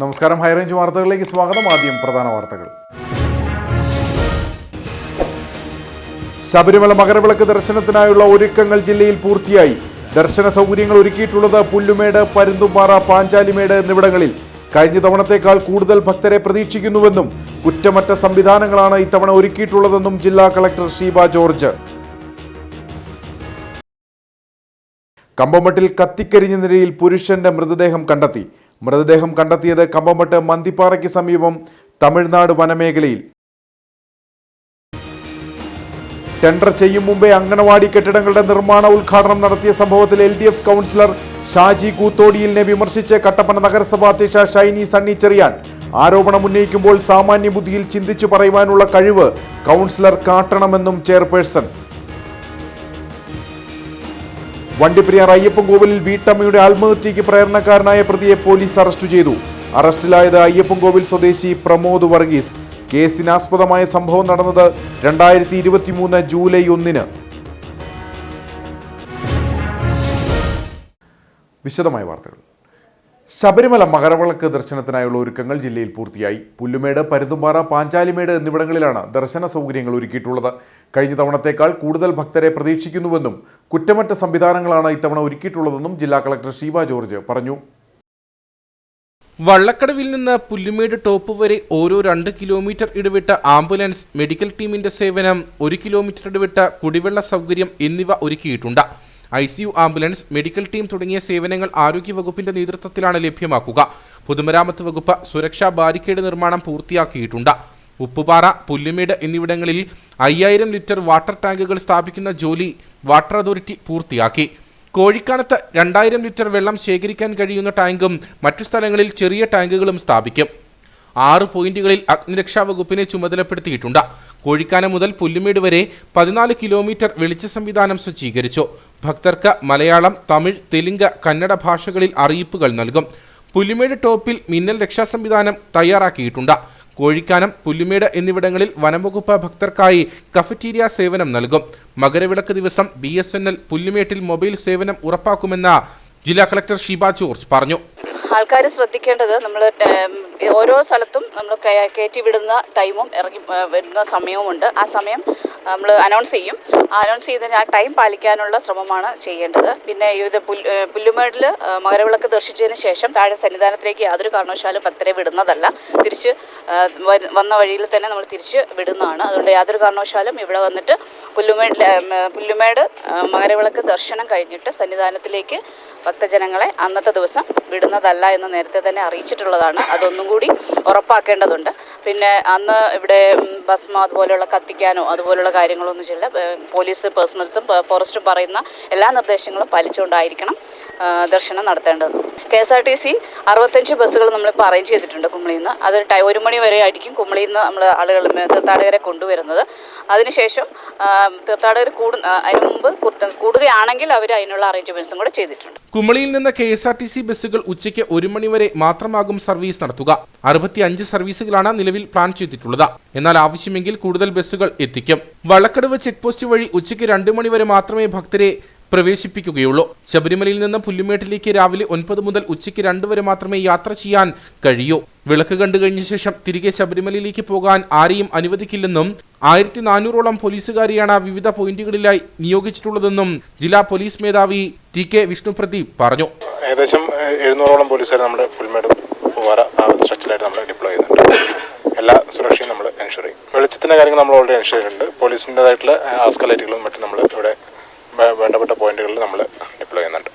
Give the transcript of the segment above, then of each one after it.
നമസ്കാരം, ഹൈറേഞ്ച് വാർത്തകളിലേക്ക് സ്വാഗതം. ആദ്യം പ്രധാന വാർത്തകൾ. ശബരിമല മകരവിളക്ക് ദർശനത്തിനായുള്ള ഒരുക്കങ്ങൾ ജില്ലയിൽ പൂർത്തിയായി. ദർശന സൗകര്യങ്ങൾ ഒരുക്കിയിട്ടുള്ളത് പുല്ലുമേട്, പരുന്തുംപാറ, പാഞ്ചാലിമേട് എന്നിവിടങ്ങളിൽ. കഴിഞ്ഞ തവണത്തേക്കാൾ കൂടുതൽ ഭക്തരെ പ്രതീക്ഷിക്കുന്നുവെന്നും കുറ്റമറ്റ സംവിധാനങ്ങളാണ് ഇത്തവണ ഒരുക്കിയിട്ടുള്ളതെന്നും ജില്ലാ കളക്ടർ ഷീബ ജോർജ്. കമ്പമട്ടിൽ കത്തിക്കരിഞ്ഞ നിലയിൽ പുരുഷന്റെ മൃതദേഹം കണ്ടെത്തി. മൃതദേഹം കണ്ടെത്തിയത് കമ്പമട്ട് മന്തിപ്പാറയ്ക്ക് സമീപം തമിഴ്നാട് വനമേഖലയിൽ. ടെൻഡർ ചെയ്യും മുമ്പേ അങ്കണവാടി കെട്ടിടങ്ങളുടെ നിർമ്മാണ ഉദ്ഘാടനം നടത്തിയ സംഭവത്തിൽ LDF കൗൺസിലർ ഷാജി കൂത്തോടിയിലിനെ വിമർശിച്ച് കട്ടപ്പന നഗരസഭാ അധ്യക്ഷ ഷൈനി സണ്ണി ചെറിയാൻ. ആരോപണം ഉന്നയിക്കുമ്പോൾ സാമാന്യ ബുദ്ധിയിൽ ചിന്തിച്ചു പറയുവാനുള്ള കഴിവ് കൗൺസിലർ കാട്ടണമെന്നും ചെയർപേഴ്സൺ. വണ്ടിപ്പെരിയാർ അയ്യപ്പൻകോവിലിൽ വീട്ടമ്മയുടെ ആത്മഹത്യയ്ക്ക് പ്രേരണക്കാരനായ പ്രതിയെ പോലീസ് അറസ്റ്റ് ചെയ്തു. അറസ്റ്റിലായത് അയ്യപ്പൻകോവിൽ സ്വദേശി പ്രമോദ് വർഗീസ്. കേസിനാസ്പദമായ സംഭവം നടന്നത് 2023 ജൂലൈ 1. വിശദമായ വാർത്തകൾ. ശബരിമല മകരവിളക്ക് ദർശനത്തിനായുള്ള ഒരുക്കങ്ങൾ ജില്ലയിൽ പൂർത്തിയായി. പുല്ലുമേട്, പരുന്തുംപാറ, പാഞ്ചാലിമേട് എന്നിവിടങ്ങളിലാണ് ദർശന സൗകര്യങ്ങൾ ഒരുക്കിയിട്ടുള്ളത്. കഴിഞ്ഞ തവണത്തേക്കാൾ കൂടുതൽ ഭക്തരെ പ്രതീക്ഷിക്കുന്നുവെന്നും കുറ്റമറ്റ സംവിധാനങ്ങളാണ് ഇത്തവണ ഒരുക്കിയിട്ടുള്ളതെന്നും ജില്ലാ കളക്ടർ ഷീബ ജോർജ് പറഞ്ഞു. വള്ളക്കടവിൽ നിന്ന് പുല്ലുമേട് ടോപ്പ് വരെ ഓരോ 2 കിലോമീറ്റർ ഇടവിട്ട ആംബുലൻസ്, മെഡിക്കൽ ടീമിന്റെ സേവനം, 1 കിലോമീറ്റർ ഇടവിട്ട കുടിവെള്ള സൗകര്യം എന്നിവ ഒരുക്കിയിട്ടുണ്ട്. ICU ആംബുലൻസ്, മെഡിക്കൽ ടീം തുടങ്ങിയ സേവനങ്ങൾ ആരോഗ്യവകുപ്പിന്റെ നേതൃത്വത്തിലാണ് ലഭ്യമാക്കുക. പൊതുമരാമത്ത് വകുപ്പ് സുരക്ഷാ ബാരിക്കേഡ് നിർമ്മാണം പൂർത്തിയാക്കിയിട്ടുണ്ട്. ഉപ്പുപാറ, പുല്ലുമേട് എന്നിവിടങ്ങളിൽ 5000 ലിറ്റർ വാട്ടർ ടാങ്കുകൾ സ്ഥാപിക്കുന്ന ജോലി വാട്ടർ അതോറിറ്റി പൂർത്തിയാക്കി. കോഴിക്കാനത്ത് 2000 ലിറ്റർ വെള്ളം ശേഖരിക്കാൻ കഴിയുന്ന ടാങ്കും മറ്റു സ്ഥലങ്ങളിൽ ചെറിയ ടാങ്കുകളും സ്ഥാപിക്കും. 6 പോയിന്റുകളിൽ അഗ്നിരക്ഷാ വകുപ്പിനെ ചുമതലപ്പെടുത്തിയിട്ടുണ്ട്. കോഴിക്കാനം മുതൽ പുല്ലുമേട് വരെ 14 കിലോമീറ്റർ വെളിച്ച സംവിധാനം സജ്ജീകരിച്ചു. ഭക്തർക്ക് മലയാളം, തമിഴ്, തെലുങ്ക്, കന്നഡ ഭാഷകളിൽ അറിയിപ്പുകൾ നൽകും. പുല്ലുമേട് ടോപ്പിൽ മിന്നൽ രക്ഷാ സംവിധാനം തയ്യാറാക്കിയിട്ടുണ്ട്. കോഴിക്കാനം, പുല്ലുമേട് എന്നിവിടങ്ങളിൽ വനംവകുപ്പ് ഭക്തർക്കായി കഫറ്റീരിയ സേവനം നൽകും. മകരവിളക്ക് ദിവസം BSNL പുല്ലുമേട്ടിൽ മൊബൈൽ സേവനം ഉറപ്പാക്കുമെന്ന് ജില്ലാ കളക്ടർ ഷീബ ജോർജ് പറഞ്ഞു. ആൾക്കാർ ശ്രദ്ധിക്കേണ്ടത്, നമ്മൾ ഓരോ സ്ഥലത്തും നമ്മൾ കയറ്റി വിടുന്ന ടൈമും ഇറങ്ങി വരുന്ന സമയവുമുണ്ട്. ആ സമയം നമ്മൾ അനൗൺസ് ചെയ്യും. അനൗൺസ് ചെയ്തതിന് ആ ടൈം പാലിക്കാനുള്ള ശ്രമമാണ് ചെയ്യേണ്ടത്. പിന്നെ ഇത് പുല്ലുമേടിൽ മകരവിളക്ക് ദർശിച്ചതിന് ശേഷം താഴെ സന്നിധാനത്തിലേക്ക് യാതൊരു കാരണവശാലും ഭക്തരെ വിടുന്നതല്ല. തിരിച്ച് വന്ന വഴിയിൽ തന്നെ നമ്മൾ തിരിച്ച് വിടുന്നതാണ്. അതുകൊണ്ട് യാതൊരു കാരണവശാലും ഇവിടെ വന്നിട്ട് പുല്ലുമേട് മകരവിളക്ക് ദർശനം കഴിഞ്ഞിട്ട് സന്നിധാനത്തിലേക്ക് ഭക്തജനങ്ങളെ അന്നത്തെ ദിവസം വിടുന്നതല്ല എന്ന് നേരത്തെ തന്നെ അറിയിച്ചിട്ടുള്ളതാണ്. അതൊന്നും കൂടി ഉറപ്പാക്കേണ്ടതുണ്ട്. പിന്നെ അന്ന് ഇവിടെ ഭസ്മം അതുപോലെയുള്ള കത്തിക്കാനോ അതുപോലുള്ള കാര്യങ്ങളൊന്നും ചെയ്യില്ല. പോലീസ് പേഴ്സണൽസും ഫോറസ്റ്റും പറയുന്ന എല്ലാ നിർദ്ദേശങ്ങളും പാലിച്ചുകൊണ്ടായിരിക്കണം ദർശനം നടത്തേണ്ടത്. KSRTC 65 ബസ്സുകൾ നമ്മളിപ്പോൾ അറേഞ്ച് ചെയ്തിട്ടുണ്ട് കുമളിയിൽ നിന്ന്. അത് 1 മണി വരെ ആയിരിക്കും കുമളിയിൽ നിന്ന് നമ്മൾ ആളുകൾ തീർത്ഥാടകരെ കൊണ്ടുവരുന്നത്. അതിനുശേഷം തീർത്ഥാടകർ അതിന് മുമ്പ് കൂടുകയാണെങ്കിൽ അവർ അതിനുള്ള അറേഞ്ച്മെന്റ്സും കൂടെ ചെയ്തിട്ടുണ്ട്. കുമളിയിൽ നിന്ന് KSRTC ബസ്സുകൾ ഉച്ചയ്ക്ക് 1 മണി വരെ മാത്രമാകും സർവീസ് നടത്തുക. 65 സർവീസുകളാണ് നിലവിൽ പ്ലാൻ ചെയ്തിട്ടുള്ളത്. എന്നാൽ ആവശ്യമെങ്കിൽ കൂടുതൽ ബസ്സുകൾ എത്തിക്കും. വള്ളക്കടവ് ചെക്ക് പോസ്റ്റ് വഴി ഉച്ചയ്ക്ക് 2 മണി വരെ മാത്രമേ ഭക്തരെ പ്രവേശിപ്പിക്കുകയുള്ളൂ. ശബരിമലയിൽ നിന്ന് പുല്ലുമേട്ടിലേക്ക് രാവിലെ 9 മുതൽ ഉച്ചയ്ക്ക് 2 വരെ മാത്രമേ യാത്ര ചെയ്യാൻ കഴിയൂ. വിളക്ക് കണ്ടു കഴിഞ്ഞ ശേഷം തിരികെ ശബരിമലയിലേക്ക് പോകാൻ ആരെയും അനുവദിക്കില്ലെന്നും 1400ഓളം പോലീസുകാരെയാണ് വിവിധ പോയിന്റുകളിലായി നിയോഗിച്ചിട്ടുള്ളതെന്നും ജില്ലാ പോലീസ് മേധാവി TK വിഷ്ണുപ്രദീപ് പറഞ്ഞു. ഏകദേശം 700ഓളം പോലീസുകാരെ നമ്മുടെ പുല്ലുമേട് സ്ട്രെച്ചിലായിട്ട് നമ്മൾ ഡിപ്ലോയ് ചെയ്യുന്നുണ്ട്. എല്ലാ സുരക്ഷയും നമ്മൾ എൻഷുർ ചെയ്യും. വെളിച്ചത്തിൻ്റെ കാര്യങ്ങൾ നമ്മൾ ഓൾറെഡി എൻഷുർ ചെയ്തിട്ടുണ്ട്. പോലീസിൻ്റെതായിട്ടുള്ള ആസ്കലൈറ്റുകളും മറ്റും നമ്മൾ ഇവിടെ വേണ്ടപ്പെട്ട പോയിന്റുകളിൽ നമ്മൾ ഡിപ്ലോയ് ചെയ്യുന്നുണ്ട്.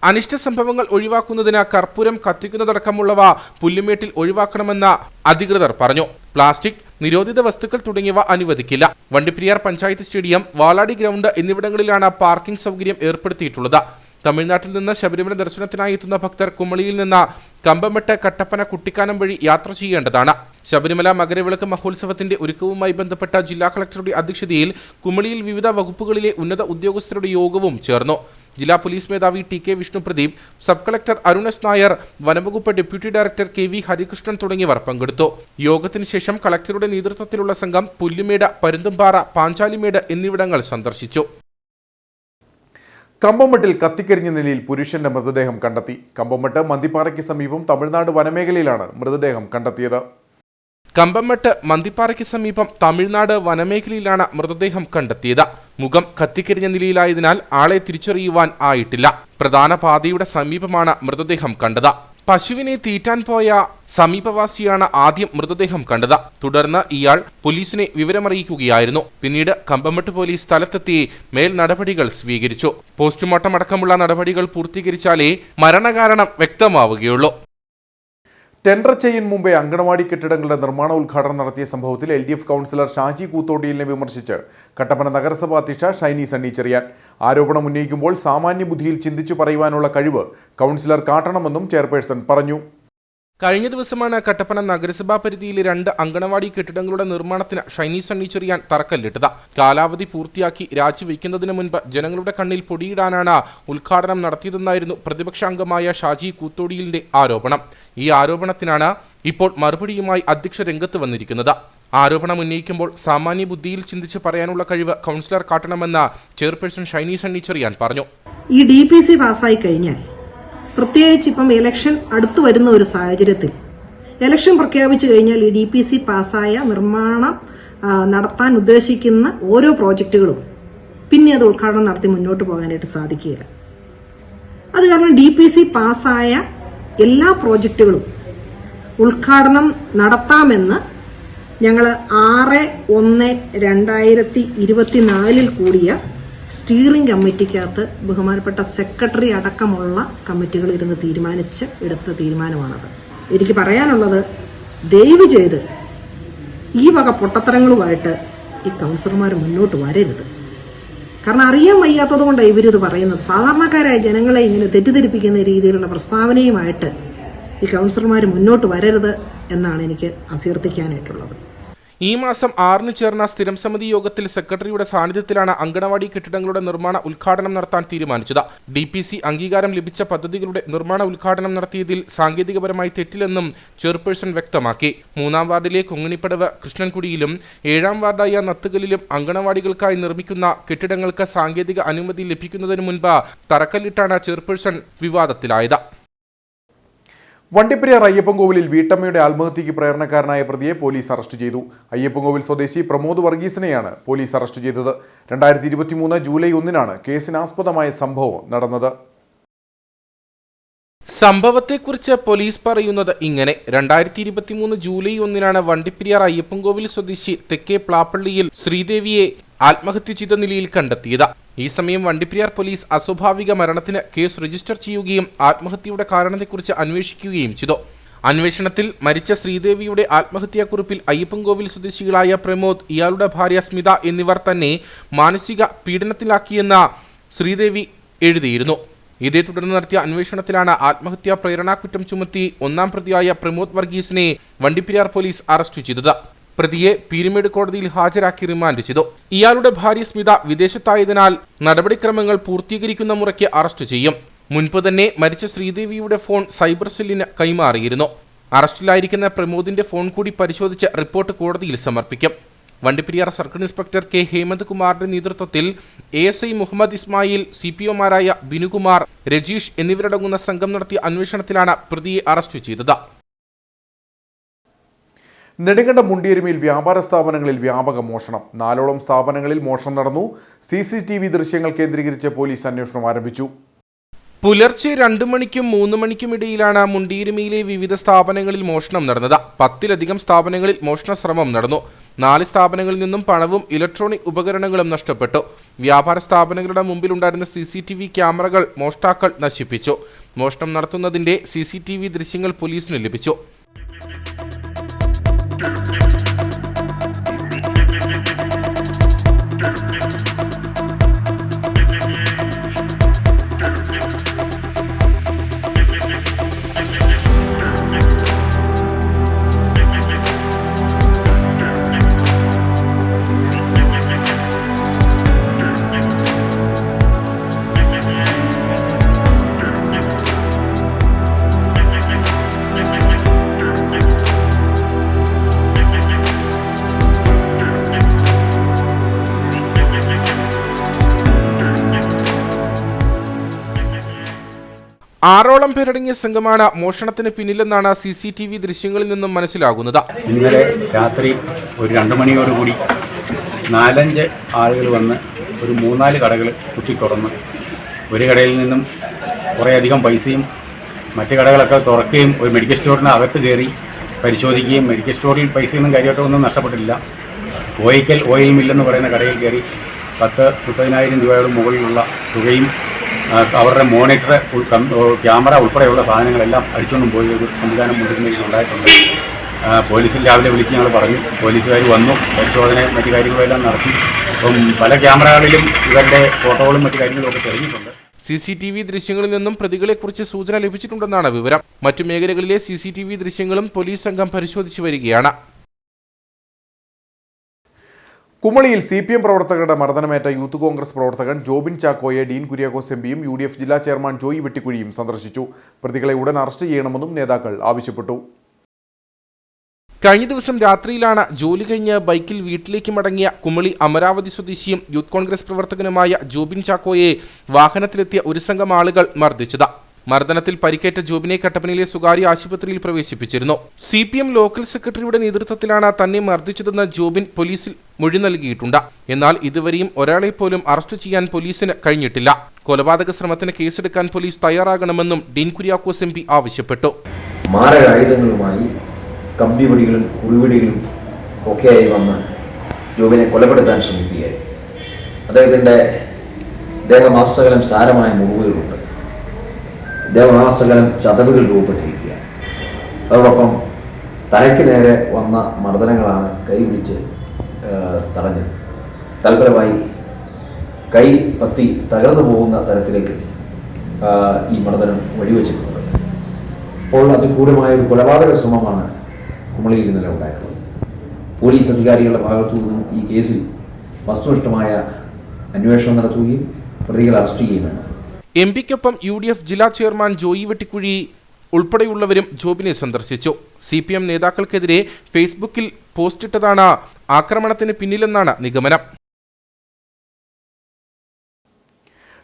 അനിഷ്ട സംഭവങ്ങൾ ഒഴിവാക്കുന്നതിന് കർപ്പൂരം കത്തിക്കുന്നതടക്കമുള്ളവ പുല്ലുമേട്ടിൽ ഒഴിവാക്കണമെന്ന് അധികൃതർ പറഞ്ഞു. പ്ലാസ്റ്റിക്, നിരോധിത വസ്തുക്കൾ തുടങ്ങിയവ അനുവദിക്കില്ല. വണ്ടിപ്പെരിയാർ പഞ്ചായത്ത് സ്റ്റേഡിയം, വാലാടി ഗ്രൗണ്ട് എന്നിവിടങ്ങളിലാണ് പാർക്കിംഗ് സൗകര്യം ഏർപ്പെടുത്തിയിട്ടുള്ളത്. തമിഴ്നാട്ടിൽ നിന്ന് ശബരിമല ദർശനത്തിനായി എത്തുന്ന ഭക്തർ കുമളിയിൽ നിന്ന് കമ്പമട്ട്, കട്ടപ്പന, കുട്ടിക്കാനം വഴി യാത്ര ചെയ്യേണ്ടതാണ്. ശബരിമല മകരവിളക്ക് മഹോത്സവത്തിന്റെ ഒരുക്കവുമായി ബന്ധപ്പെട്ട ജില്ലാ കളക്ടറുടെ അധ്യക്ഷതയിൽ കുമളിയിൽ വിവിധ വകുപ്പുകളിലെ ഉന്നത ഉദ്യോഗസ്ഥരുടെ യോഗവും ചേർന്നു. ജില്ലാ പോലീസ് മേധാവി TK Vishnu Pradeep, sub collector Arun S. Nair, വനംവകുപ്പ് ഡെപ്യൂട്ടി ഡയറക്ടർ KV ഹരികൃഷ്ണൻ തുടങ്ങിയവർ പങ്കെടുത്തു. യോഗത്തിന് ശേഷം കളക്ടറുടെ നേതൃത്വത്തിലുള്ള സംഘം പുല്ലുമേട്, പരുന്തുംപാറ, പാഞ്ചാലിമേട് എന്നിവിടങ്ങൾ സന്ദർശിച്ചു. കമ്പംമെട്ടിൽ കത്തിക്കരിഞ്ഞ നിലയിൽ പുരുഷന്റെ മൃതദേഹം കണ്ടെത്തി. കമ്പംമെട്ട് മന്തിപ്പാറയ്ക്ക് സമീപം തമിഴ്നാട് വനമേഖലയിലാണ് മൃതദേഹം കണ്ടെത്തിയത്. കമ്പംമെട്ട് മന്തിപ്പാറയ്ക്ക് സമീപം തമിഴ്നാട് വനമേഖലയിലാണ് മൃതദേഹം കണ്ടെത്തിയത്. മുഖം കത്തിക്കരിഞ്ഞ നിലയിലായതിനാൽ ആളെ തിരിച്ചറിയുവാൻ ആയിട്ടില്ല. പ്രധാന പാതയുടെ സമീപമാണ് മൃതദേഹം കണ്ടത്. പശുവിനെ തീറ്റാൻ പോയ സമീപവാസിയാണ് ആദ്യം മൃതദേഹം കണ്ടത്. തുടർന്ന് ഇയാൾ പോലീസിനെ വിവരമറിയിക്കുകയായിരുന്നു. പിന്നീട് കമ്പംമെട്ട് പോലീസ് സ്ഥലത്തെത്തി മേൽ നടപടികൾ സ്വീകരിച്ചു. പോസ്റ്റ്മോർട്ടം അടക്കമുള്ള നടപടികൾ പൂർത്തീകരിച്ചാലേ മരണകാരണം വ്യക്തമാവുകയുള്ളൂ. ടെൻഡർ ചെയ്യും മുമ്പേ അങ്കണവാടി കെട്ടിടങ്ങളുടെ നിർമ്മാണ ഉദ്ഘാടനം നടത്തിയ സംഭവത്തിൽ LDF കൗൺസിലർ ഷാജി കൂത്തോടിയിലിനെ വിമർശിച്ച് കട്ടപ്പന നഗരസഭാ അധ്യക്ഷ ഷൈനി സണ്ണി ചെറിയാൻ. ആരോപണം ഉന്നയിക്കുമ്പോൾ സാമാന്യ ബുദ്ധിയിൽ ചിന്തിച്ചു പറയുവാനുള്ള കഴിവ് കൗൺസിലർ കാട്ടണമെന്നും ചെയർപേഴ്സൺ പറഞ്ഞു. കഴിഞ്ഞ ദിവസമാണ് കട്ടപ്പന നഗരസഭാ പരിധിയിലെ 2 അങ്കണവാടി കെട്ടിടങ്ങളുടെ നിർമ്മാണത്തിന് ഷൈനി സണ്ണി ചെറിയാൻ തറക്കല്ലിട്ടത്. കാലാവധി പൂർത്തിയാക്കി രാജിവെക്കുന്നതിന് മുൻപ് ജനങ്ങളുടെ കണ്ണിൽ പൊടിയിടാനാണ് ഉദ്ഘാടനം നടത്തിയതെന്നായിരുന്നു പ്രതിപക്ഷാംഗമായ ഷാജി കൂത്തോടിയിലിന്റെ ആരോപണം. ഈ ആരോപണത്തിനാണ് ഇപ്പോൾ മറുപടിയുമായി അധ്യക്ഷ രംഗത്ത് വന്നിരിക്കുന്നത്. ആരോപണം ഉന്നയിക്കുമ്പോൾ സാമാന്യ ബുദ്ധിയിൽ ചിന്തിച്ച് പറയാനുള്ള കഴിവ് കൗൺസിലർ കാട്ടണമെന്ന് ചെയർപേഴ്സൺ ഷൈനി സണ്ണി ചെറിയാൻ പറഞ്ഞു. ഈ DPC പാസ്സായി കഴിഞ്ഞാൽ, പ്രത്യേകിച്ച് ഇപ്പം ഇലക്ഷൻ അടുത്തു വരുന്ന ഒരു സാഹചര്യത്തിൽ ഇലക്ഷൻ പ്രഖ്യാപിച്ചു കഴിഞ്ഞാൽ ഈ DPC പാസ്സായ നിർമ്മാണം നടത്താൻ ഉദ്ദേശിക്കുന്ന ഓരോ പ്രോജക്റ്റുകളും പിന്നെ അത് ഉദ്ഘാടനം നടത്തി മുന്നോട്ട് പോകാനായിട്ട് സാധിക്കുകയില്ല. അത് കാരണം DPC പാസ്സായ എല്ലാ പ്രോജക്റ്റുകളും ഉദ്ഘാടനം നടത്താമെന്ന് ഞങ്ങൾ 6/1/2024 കൂടിയ സ്റ്റിയറിംഗ് കമ്മിറ്റിക്കകത്ത് ബഹുമാനപ്പെട്ട സെക്രട്ടറി അടക്കമുള്ള കമ്മിറ്റികൾ ഇരുന്ന് എടുത്ത തീരുമാനമാണത്. എനിക്ക് പറയാനുള്ളത്, ദയവ് ചെയ്ത് ഈ വക പൊട്ടത്തരങ്ങളുമായിട്ട് ഈ കൗൺസിലർമാർ മുന്നോട്ട് വരരുത്. കാരണം അറിയാൻ വയ്യാത്തത് കൊണ്ടാണ് ഇവരിത് പറയുന്നത്. സാധാരണക്കാരായ ജനങ്ങളെ ഇങ്ങനെ തെറ്റിദ്ധരിപ്പിക്കുന്ന രീതിയിലുള്ള പ്രസ്താവനയുമായിട്ട് ഈ കൗൺസിലർമാർ മുന്നോട്ട് വരരുത് എന്നാണ് എനിക്ക് അഭ്യർത്ഥിക്കാനായിട്ടുള്ളത്. ഈ മാസം 6 ചേർന്ന സ്ഥിരം സമിതി യോഗത്തിൽ സെക്രട്ടറിയുടെ സാന്നിധ്യത്തിലാണ് അങ്കണവാടി കെട്ടിടങ്ങളുടെ നിർമ്മാണ ഉദ്ഘാടനം നടത്താൻ തീരുമാനിച്ചത്. DPC അംഗീകാരം ലഭിച്ച പദ്ധതികളുടെ നിർമ്മാണ ഉദ്ഘാടനം നടത്തിയതിൽ സാങ്കേതികപരമായി തെറ്റില്ലെന്നും ചെയർപേഴ്സൺ വ്യക്തമാക്കി. 3-ാം വാർഡിലെ കൊങ്ങിണിപ്പടവ് കൃഷ്ണൻകുടിയിലും 7-ാം വാർഡായ നത്തുകലിലും അങ്കണവാടികൾക്കായി നിർമ്മിക്കുന്ന കെട്ടിടങ്ങൾക്ക് സാങ്കേതിക അനുമതി ലഭിക്കുന്നതിന് മുൻപ് തറക്കല്ലിട്ടാണ് ചെയർപേഴ്സൺ വിവാദത്തിലായത്. വണ്ടിപ്പെരിയാർ അയ്യപ്പൻകോവിലിൽ വീട്ടമ്മയുടെ ആത്മഹത്യയ്ക്ക് പ്രേരണക്കാരനായ പ്രതിയെ പോലീസ് അറസ്റ്റ് ചെയ്തു. അയ്യപ്പൻകോവിൽ സ്വദേശി പ്രമോദ് വർഗീസിനെയാണ് പോലീസ് അറസ്റ്റ് ചെയ്തത്. 2023 ജൂലൈ 1-നാണ് കേസിനാസ്പദമായ സംഭവം നടന്നത്. സംഭവത്തെക്കുറിച്ച് പോലീസ് പറയുന്നത് ഇങ്ങനെ: 2023 ജൂലൈ 1-നാണ് വണ്ടിപ്പെരിയാർ അയ്യപ്പൻകോവിൽ സ്വദേശി തെക്കേ പ്ലാപ്പള്ളിയിൽ ശ്രീദേവിയെ ആത്മഹത്യ ചെയ്ത നിലയിൽ കണ്ടെത്തിയത്. ഈ സമയം വണ്ടിപ്പെരിയാർ പോലീസ് അസ്വാഭാവിക മരണത്തിന് കേസ് രജിസ്റ്റർ ചെയ്യുകയും ആത്മഹത്യയുടെ കാരണത്തെക്കുറിച്ച് അന്വേഷിക്കുകയും ചെയ്തു. അന്വേഷണത്തിൽ മരിച്ച ശ്രീദേവിയുടെ ആത്മഹത്യാക്കുറിപ്പിൽ അയ്യപ്പൻകോവിൽ സ്വദേശികളായ പ്രമോദ്, ഇയാളുടെ ഭാര്യ സ്മിത എന്നിവർ തന്നെ മാനസിക പീഡനത്തിലാക്കിയെന്ന് ശ്രീദേവി എഴുതിയിരുന്നു. ഇതേ തുടർന്ന് നടത്തിയ അന്വേഷണത്തിലാണ് ആത്മഹത്യാ പ്രേരണാക്കുറ്റം ചുമത്തി 1-ാം പ്രതിയായ പ്രമോദ് വർഗീസിനെ വണ്ടിപ്പെരിയാർ പോലീസ് അറസ്റ്റ് ചെയ്തത്. പ്രതിയെ പീരുമേട് കോടതിയിൽ ഹാജരാക്കി റിമാൻഡ് ചെയ്തു. ഇയാളുടെ ഭാര്യ സ്മിത വിദേശത്തായതിനാൽ നടപടിക്രമങ്ങൾ പൂർത്തീകരിക്കുന്ന മുറയ്ക്ക് അറസ്റ്റ് ചെയ്യും. മുൻപ് തന്നെ മരിച്ച ശ്രീദേവിയുടെ ഫോൺ സൈബർ സെല്ലിന് കൈമാറിയിരുന്നു. അറസ്റ്റിലായിരിക്കുന്ന പ്രമോദിന്റെ ഫോൺ കൂടി പരിശോധിച്ച് റിപ്പോർട്ട് കോടതിയിൽ സമർപ്പിക്കും. Vandiperiyar circle inspector K Hemanth കുമാറിന്റെ നേതൃത്വത്തിൽ ASI മുഹമ്മദ് ഇസ്മായിൽ, CPOമാരായ ബിനുകുമാർ, രജീഷ് എന്നിവരടങ്ങുന്ന സംഘം നടത്തിയ അന്വേഷണത്തിലാണ് പ്രതിയെ അറസ്റ്റ് ചെയ്തത്. നെടുങ്കണ്ടം മുണ്ടിയരുമയിൽ വ്യാപാര സ്ഥാപനങ്ങളിൽ വ്യാപക മോഷണം. 4ഓളം സ്ഥാപനങ്ങളിൽ മോഷണം നടന്നു. CCTV ദൃശ്യങ്ങൾ കേന്ദ്രീകരിച്ച് പോലീസ് അന്വേഷണം ആരംഭിച്ചു. പുലർച്ചെ 2 മണിക്കും 3 മണിക്കും ഇടയിലാണ് മുണ്ടിയരുമയിലെ വിവിധ സ്ഥാപനങ്ങളിൽ മോഷണം നടന്നത്. 10-ലധികം സ്ഥാപനങ്ങളിൽ മോഷണ ശ്രമം നടന്നു. 4 സ്ഥാപനങ്ങളിൽ നിന്നും പണവും ഇലക്ട്രോണിക് ഉപകരണങ്ങളും നഷ്ടപ്പെട്ടു. വ്യാപാര സ്ഥാപനങ്ങളുടെ മുമ്പിലുണ്ടായിരുന്ന CCTV ക്യാമറകൾ മോഷ്ടാക്കൾ നശിപ്പിച്ചു. മോഷണം നടത്തുന്നതിന്റെ CCTV ദൃശ്യങ്ങൾ പോലീസിന് ലഭിച്ചു. 6ഓളം പേരടങ്ങിയ സംഘമാണ് മോഷണത്തിന് പിന്നിലെന്നാണ് CCTV ദൃശ്യങ്ങളിൽ നിന്നും മനസ്സിലാകുന്നത്. ഇന്നലെ രാത്രി ഒരു 2 മണിയോടുകൂടി 4-5 ആളുകൾ വന്ന് ഒരു 3-4 കടകൾ കുത്തി തുറന്ന് ഒരു കടയിൽ നിന്നും കുറേയധികം പൈസയും മറ്റ് കടകളൊക്കെ തുറക്കുകയും ഒരു മെഡിക്കൽ സ്റ്റോറിന് അകത്ത് കയറി പരിശോധിക്കുകയും മെഡിക്കൽ സ്റ്റോറിൽ പൈസയൊന്നും കാര്യമായിട്ടൊന്നും നഷ്ടപ്പെട്ടില്ല. ഓയിക്കൽ ഓയിൽ മില്ലെന്ന് പറയുന്ന കടയിൽ കയറി 10-30,000 രൂപയുടെ മുകളിലുള്ള തുകയും അവരുടെ മോണിറ്റർ ക്യാമറ ഉൾപ്പെടെയുള്ള സാധനങ്ങളെല്ലാം അടിച്ചുകൊണ്ടും പോയി ഒരു സംവിധാനം മുൻനിർണ്ണയിച്ച് ഉണ്ടായിട്ടുണ്ട്. പോലീസിൽ രാവിലെ വിളിച്ച് ഞങ്ങൾ പറഞ്ഞു. പോലീസുകാർ വന്നു, പരിശോധന മറ്റു കാര്യങ്ങളെല്ലാം നടത്തി. അപ്പം പല ക്യാമറകളിലും ഇവരുടെ ഫോട്ടോകളും മറ്റു കാര്യങ്ങളും ഒക്കെ തെളിഞ്ഞിട്ടുണ്ട്. CCTV ദൃശ്യങ്ങളിൽ നിന്നും പ്രതികളെക്കുറിച്ച് സൂചന ലഭിച്ചിട്ടുണ്ടെന്നാണ് വിവരം. മറ്റു മേഖലകളിലെ CCTV ദൃശ്യങ്ങളും പോലീസ് സംഘം പരിശോധിച്ചു വരികയാണ്. കുമളിയിൽ CPM പ്രവർത്തകരുടെ മർദ്ദനമേറ്റ യൂത്ത് കോൺഗ്രസ് പ്രവർത്തകൻ ജോബിൻ ചാക്കോയെ ഡീൻ കുര്യാക്കോസ് MPയും UDF ജില്ലാ ചെയർമാൻ ജോയി വെട്ടിക്കുഴിയും സന്ദർശിച്ചു. പ്രതികളെ ഉടൻ അറസ്റ്റ് ചെയ്യണമെന്നും നേതാക്കൾ ആവശ്യപ്പെട്ടു. കഴിഞ്ഞ ദിവസം രാത്രിയിലാണ് ജോലി കഴിഞ്ഞ് ബൈക്കിൽ വീട്ടിലേക്ക് മടങ്ങിയ കുമളി അമരാവതി സ്വദേശിയും യൂത്ത് കോൺഗ്രസ് പ്രവർത്തകനുമായ ജോബിൻ ചാക്കോയെ വാഹനത്തിലെത്തിയ ഒരു സംഘം ആളുകൾ മർദ്ദിച്ചത്. മർദ്ദനത്തിൽ പരിക്കേറ്റ ജോബിനെ കട്ടപ്പനയിലെ സ്വകാര്യ ആശുപത്രിയിൽ പ്രവേശിപ്പിച്ചിരുന്നു. CPM ലോക്കൽ സെക്രട്ടറിയുടെ നേതൃത്വത്തിലാണ് തന്നെ മർദ്ദിച്ചതെന്ന് ജോബിൻ പോലീസിൽ മൊഴി നൽകിയിട്ടുണ്ട്. എന്നാൽ ഇതുവരെയും ഒരാളെ പോലും അറസ്റ്റ് ചെയ്യാൻ പോലീസിന് കഴിഞ്ഞിട്ടില്ല. കൊലപാതക ശ്രമത്തിന് കേസെടുക്കാൻ പോലീസ് തയ്യാറാകണമെന്നും ഡീൻ കുര്യാക്കോസ് MP ആവശ്യപ്പെട്ടു. മാരകായുധങ്ങളുമായി കമ്പിവടികളും കുറിവടികളും ഒക്കെയായി വന്ന് ജോബിനെ കൊലപ്പെടുത്താൻ ശ്രമിക്കുകയായി. അദ്ദേഹത്തിൻ്റെ ദേഹമാസകലം സാരമായ മുറിവുകളുണ്ട്. ദേഹമാസകലം ചതവുകൾ രൂപപ്പെട്ടിരിക്കുകയാണ്. അതോടൊപ്പം തലയ്ക്ക് നേരെ വന്ന മർദ്ദനങ്ങളാണ് കൈ പിടിച്ച് തടഞ്ഞത്. തൽഫലമായി കൈ പത്തി തകർന്നു പോകുന്ന തരത്തിലേക്ക് ഈ മർദ്ദനം വഴിവെച്ചിട്ടുണ്ട്. അപ്പോൾ അതിക്രൂരമായ ഒരു കൊലപാതക ശ്രമമാണ് കുമളിയിൽ ഇന്നലെ ഉണ്ടായിട്ടുള്ളത്. പോലീസ് അധികാരികളുടെ ഭാഗത്തു നിന്നും ഈ കേസിൽ വസ്തുനിഷ്ഠമായ അന്വേഷണം നടത്തുകയും പ്രതികളെ അറസ്റ്റ് ചെയ്യുകയും വേണം. MPക്കൊപ്പം UDF ജില്ലാ ചെയർമാൻ ജോയി വെട്ടിക്കുഴി ഉൾപ്പെടെയുള്ളവരും ജോബിനെ സന്ദർശിച്ചു. CPM നേതാക്കൾക്കെതിരെ ഫേസ്ബുക്കിൽ പോസ്റ്റിട്ടതാണ് ആക്രമണത്തിന് പിന്നിലെന്നാണ് നിഗമനം.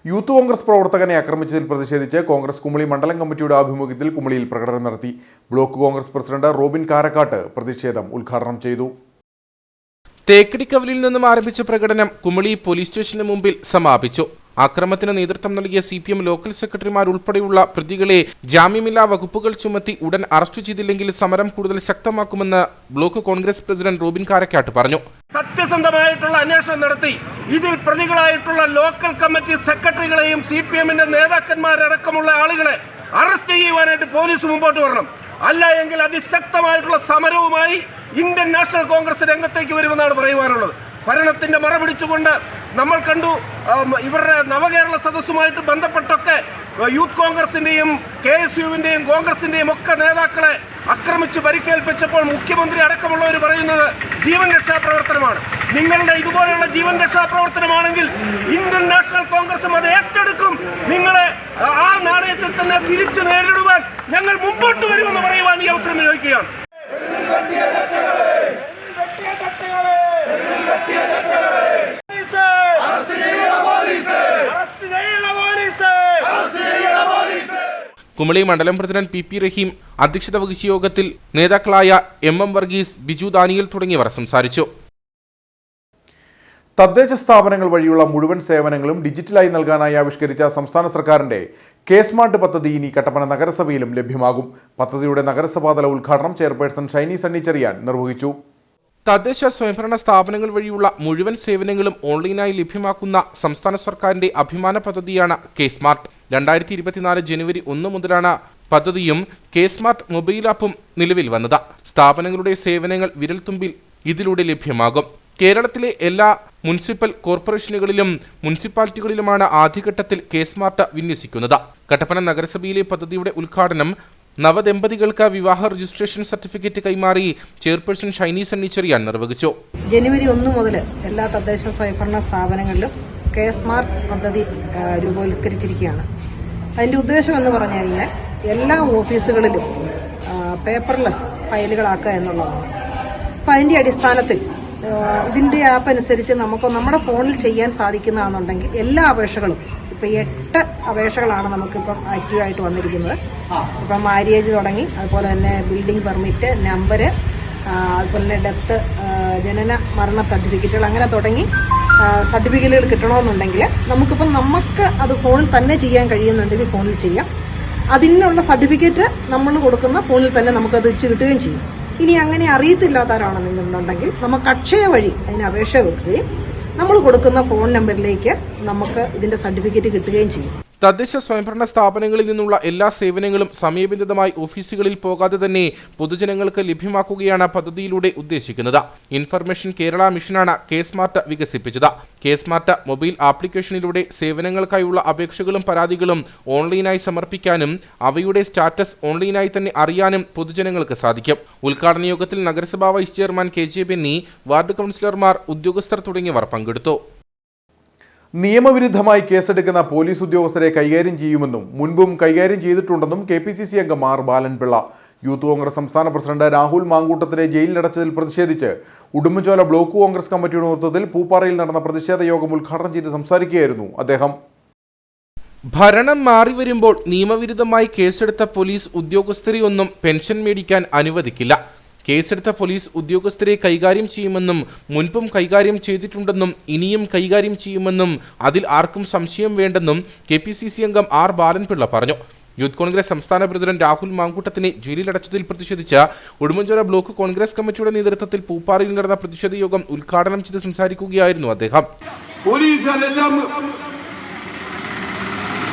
യൂത്ത് കോൺഗ്രസ് പ്രവർത്തകനെ ആക്രമിച്ചതിൽ പ്രതിഷേധിച്ച് കോൺഗ്രസ് കുമളി മണ്ഡലം കമ്മിറ്റിയുടെ ആഭിമുഖ്യത്തിൽ കുമളിയിൽ പ്രകടനം നടത്തി. Block Congress president Robin Karakkad പ്രതിഷേധം ഉദ്ഘാടനം ചെയ്തു. തേക്കടിക്കവലിൽ നിന്നും ആരംഭിച്ച പ്രകടനം കുമളി പോലീസ് സ്റ്റേഷന് മുമ്പിൽ സമാപിച്ചു. ആക്രമണത്തിന് നേതൃത്വം നൽകിയ CPM ലോക്കൽ സെക്രട്ടറിമാരുൾപ്പെടെയുള്ള പ്രതികളെ ജാമ്യമില്ലാ വകുപ്പുകൾ ചുമത്തി ഉടൻ അറസ്റ്റ് ചെയ്തില്ലെങ്കിൽ സമരം കൂടുതൽ ശക്തമാക്കുമെന്ന് block Congress president Robin Karakkad പറഞ്ഞു. സത്യസന്ധമായിട്ടുള്ള അന്വേഷണം നടത്തി ഇതിൽ പ്രതികളായിട്ടുള്ള ലോക്കൽ കമ്മിറ്റി സെക്രട്ടറികളെയും CPMന്റെ നേതാക്കന്മാരടക്കമുള്ള ആളുകളെ അറസ്റ്റ് ചെയ്യുവാനായിട്ട് പോലീസ് മുമ്പോട്ട് വരണം. അല്ല എങ്കിൽ അതിശക്തമായിട്ടുള്ള സമരവുമായി ഇന്ത്യൻ നാഷണൽ കോൺഗ്രസ് രംഗത്തേക്ക് വരുമെന്നാണ് പറയുവാനുള്ളത്. ഭരണത്തിന്റെ മറ പിടിച്ചുകൊണ്ട് നമ്മൾ കണ്ടു ഇവരുടെ നവകേരള സദസ്സുമായിട്ട് ബന്ധപ്പെട്ടൊക്കെ യൂത്ത് കോൺഗ്രസിന്റെയും KSUവിന്റെയും കോൺഗ്രസിന്റെയും ഒക്കെ നേതാക്കളെ ആക്രമിച്ച് പരിക്കേൽപ്പിച്ചപ്പോൾ മുഖ്യമന്ത്രി അടക്കമുള്ളവർ പറയുന്നത് ജീവൻ രക്ഷാ പ്രവർത്തനമാണ്. നിങ്ങളുടെ ഇതുപോലെയുള്ള ജീവൻ രക്ഷാ പ്രവർത്തനമാണെങ്കിൽ ഇന്ത്യൻ നാഷണൽ കോൺഗ്രസും അത് ഏറ്റെടുക്കും. നിങ്ങളെ ആ നാണയത്തിൽ തന്നെ തിരിച്ചു നേരിടുവാൻ ഞങ്ങൾ മുമ്പോട്ട് വരുമെന്ന് പറയുവാൻ ഈ അവസരം വിനിയോഗിക്കുകയാണ്. കുമളി മണ്ഡലം പ്രസിഡന്റ് PP റഹീം അധ്യക്ഷത വഹിച്ച യോഗത്തിൽ നേതാക്കളായ MM വർഗീസ്, ബിജു ദാനിയൽ തുടങ്ങിയവർ സംസാരിച്ചു. തദ്ദേശ സ്ഥാപനങ്ങൾ വഴിയുള്ള മുഴുവൻ സേവനങ്ങളും ഡിജിറ്റലായി നൽകാനായി ആവിഷ്കരിച്ച സംസ്ഥാന സർക്കാരിന്റെ K-സ്മാർട്ട് പദ്ധതി ഇനി കട്ടപ്പന നഗരസഭയിലും ലഭ്യമാകും. പദ്ധതിയുടെ നഗരസഭാതല ഉദ്ഘാടനം ചെയർപേഴ്സൺ ഷൈനി സണ്ണിച്ചെറിയാൻ നിർവഹിച്ചു. തദ്ദേശ സ്വയംഭരണ സ്ഥാപനങ്ങൾ വഴിയുള്ള മുഴുവൻ സേവനങ്ങളും ഓൺലൈനായി ലഭ്യമാക്കുന്ന സംസ്ഥാന സർക്കാരിന്റെ അഭിമാന പദ്ധതിയാണ് K-സ്മാർട്ട്. 2024 ജനുവരി 1 മുതലാണ് പദ്ധതിയും K-സ്മാർട്ട് മൊബൈൽ ആപ്പും നിലവിൽ വന്നത്. സ്ഥാപനങ്ങളുടെ സേവനങ്ങൾ വിരൽത്തുമ്പിൽ ഇതിലൂടെ ലഭ്യമാകും. കേരളത്തിലെ എല്ലാ മുനിസിപ്പൽ കോർപ്പറേഷനുകളിലും മുനിസിപ്പാലിറ്റികളിലുമാണ് ആദ്യഘട്ടത്തിൽ K-സ്മാർട്ട് വിന്യസിക്കുന്നത്. കട്ടപ്പന നഗരസഭയിലെ പദ്ധതിയുടെ ഉദ്ഘാടനം നവദമ്പതികൾക്ക് വിവാഹ രജിസ്ട്രേഷൻ സർട്ടിഫിക്കറ്റ് കൈമാറി ചെയർപേഴ്സൺ ഷൈനി സണ്ണിച്ചെറിയാൻ നിർവഹിച്ചു. ജനുവരി 1 മുതൽ എല്ലാ തദ്ദേശ സ്വയംഭരണ സ്ഥാപനങ്ങളിലും K-സ്മാർട്ട് പദ്ധതി രൂപവത്കരിച്ചിരിക്കുകയാണ്. അതിൻ്റെ ഉദ്ദേശം എന്ന് പറഞ്ഞു കഴിഞ്ഞാൽ എല്ലാ ഓഫീസുകളിലും പേപ്പർലെസ് ഫയലുകളാക്കുക എന്നുള്ളതാണ്. അപ്പം അതിൻ്റെ അടിസ്ഥാനത്തിൽ ഇതിൻ്റെ ആപ്പ് അനുസരിച്ച് നമുക്ക് നമ്മുടെ ഫോണിൽ ചെയ്യാൻ സാധിക്കുന്നതാണെന്നുണ്ടെങ്കിൽ എല്ലാ അപേക്ഷകളും ഇപ്പം 8 അപേക്ഷകളാണ് നമുക്കിപ്പം ആക്റ്റീവായിട്ട് വന്നിരിക്കുന്നത്. ഇപ്പം മാര്യേജ് തുടങ്ങി, അതുപോലെ തന്നെ ബിൽഡിംഗ് പെർമിറ്റ്, നമ്പര്, അതുപോലെ തന്നെ ഡെത്ത്, ജനന മരണ സർട്ടിഫിക്കറ്റുകൾ, അങ്ങനെ തുടങ്ങി സർട്ടിഫിക്കറ്റുകൾ കിട്ടണമെന്നുണ്ടെങ്കിൽ നമുക്ക് അത് ഫോണിൽ തന്നെ ചെയ്യാൻ കഴിയുന്നുണ്ടെങ്കിൽ ഫോണിൽ ചെയ്യാം. അതിനുള്ള സർട്ടിഫിക്കറ്റ് നമ്മൾ കൊടുക്കുന്ന ഫോണിൽ തന്നെ നമുക്കത് വെച്ച് കിട്ടുകയും ചെയ്യും. ഇനി അങ്ങനെ അറിയത്തില്ലാത്തവരാണെന്നുണ്ടെങ്കിൽ നമുക്ക് അക്ഷയ വഴി അതിന് അപേക്ഷ വെക്കുകയും നമ്മൾ കൊടുക്കുന്ന ഫോൺ നമ്പറിലേക്ക് നമുക്ക് ഇതിന്റെ സർട്ടിഫിക്കറ്റ് കിട്ടുകയും ചെയ്യും. തദ്ദേശ സ്വയംഭരണ സ്ഥാപനങ്ങളിൽ നിന്നുള്ള എല്ലാ സേവനങ്ങളും സമയബന്ധിതമായി ഓഫീസുകളിൽ പോകാതെ തന്നെ പൊതുജനങ്ങൾക്ക് ലഭ്യമാക്കുകയാണ് പദ്ധതിയിലൂടെ ഉദ്ദേശിക്കുന്നത്. ഇൻഫർമേഷൻ കേരള മിഷനാണ് കെ-സ്മാർട്ട് വികസിപ്പിച്ചത്. കെ-സ്മാർട്ട് മൊബൈൽ ആപ്ലിക്കേഷനിലൂടെ സേവനങ്ങൾക്കായുള്ള അപേക്ഷകളും പരാതികളും ഓൺലൈനായി സമർപ്പിക്കാനും അവയുടെ സ്റ്റാറ്റസ് ഓൺലൈനായി തന്നെ അറിയാനും പൊതുജനങ്ങൾക്ക് സാധിക്കും. ഉദ്ഘാടന യോഗത്തിൽ നഗരസഭാ vice chairman KJ Benny, ward കൗൺസിലർമാർ, ഉദ്യോഗസ്ഥർ തുടങ്ങിയവർ പങ്കെടുത്തു. നിയമവിരുദ്ധമായി കേസെടുക്കുന്ന പോലീസ് ഉദ്യോഗസ്ഥരെ കൈകാര്യം ചെയ്യുമെന്നും മുൻപും കൈകാര്യം ചെയ്തിട്ടുണ്ടെന്നും KPCC അംഗം ആർ ബാലൻപിള്ള. യൂത്ത് കോൺഗ്രസ് സംസ്ഥാന പ്രസിഡന്റ് രാഹുൽ മാങ്കൂട്ടത്തിനെ ജയിലിലടച്ചതിൽ പ്രതിഷേധിച്ച് ഉടുമ്പൻചോല ബ്ലോക്ക് കോൺഗ്രസ് കമ്മിറ്റിയുടെ നേതൃത്വത്തിൽ പൂപ്പാറയിൽ നടന്ന പ്രതിഷേധ യോഗം ഉദ്ഘാടനം ചെയ്ത് സംസാരിക്കുകയായിരുന്നു അദ്ദേഹം. ഭരണം മാറിവരുമ്പോൾ നിയമവിരുദ്ധമായി കേസെടുത്ത പോലീസ് ഉദ്യോഗസ്ഥരെയൊന്നും പെൻഷൻ മേടിക്കാൻ അനുവദിക്കില്ല. കേസെടുത്ത പോലീസ് ഉദ്യോഗസ്ഥരെ കൈകാര്യം ചെയ്യുമെന്നും മുൻപും കൈകാര്യം ചെയ്തിട്ടുണ്ടെന്നും ഇനിയും കൈകാര്യം ചെയ്യുമെന്നും അതിൽ ആർക്കും സംശയം വേണ്ടെന്നും KPCC അംഗം ആർ ബാലൻപിള്ള പറഞ്ഞു. യൂത്ത് കോൺഗ്രസ് സംസ്ഥാന പ്രസിഡന്റ് രാഹുൽ മാങ്കൂട്ടത്തിനെ ജയിലിലടച്ചതിൽ പ്രതിഷേധിച്ച് ഉടുമ്പൻചോല ബ്ലോക്ക് കോൺഗ്രസ് കമ്മിറ്റിയുടെ നേതൃത്വത്തിൽ പൂപ്പാറയിൽ നടന്ന പ്രതിഷേധ യോഗം ഉദ്ഘാടനം ചെയ്ത് സംസാരിക്കുകയായിരുന്നു അദ്ദേഹം.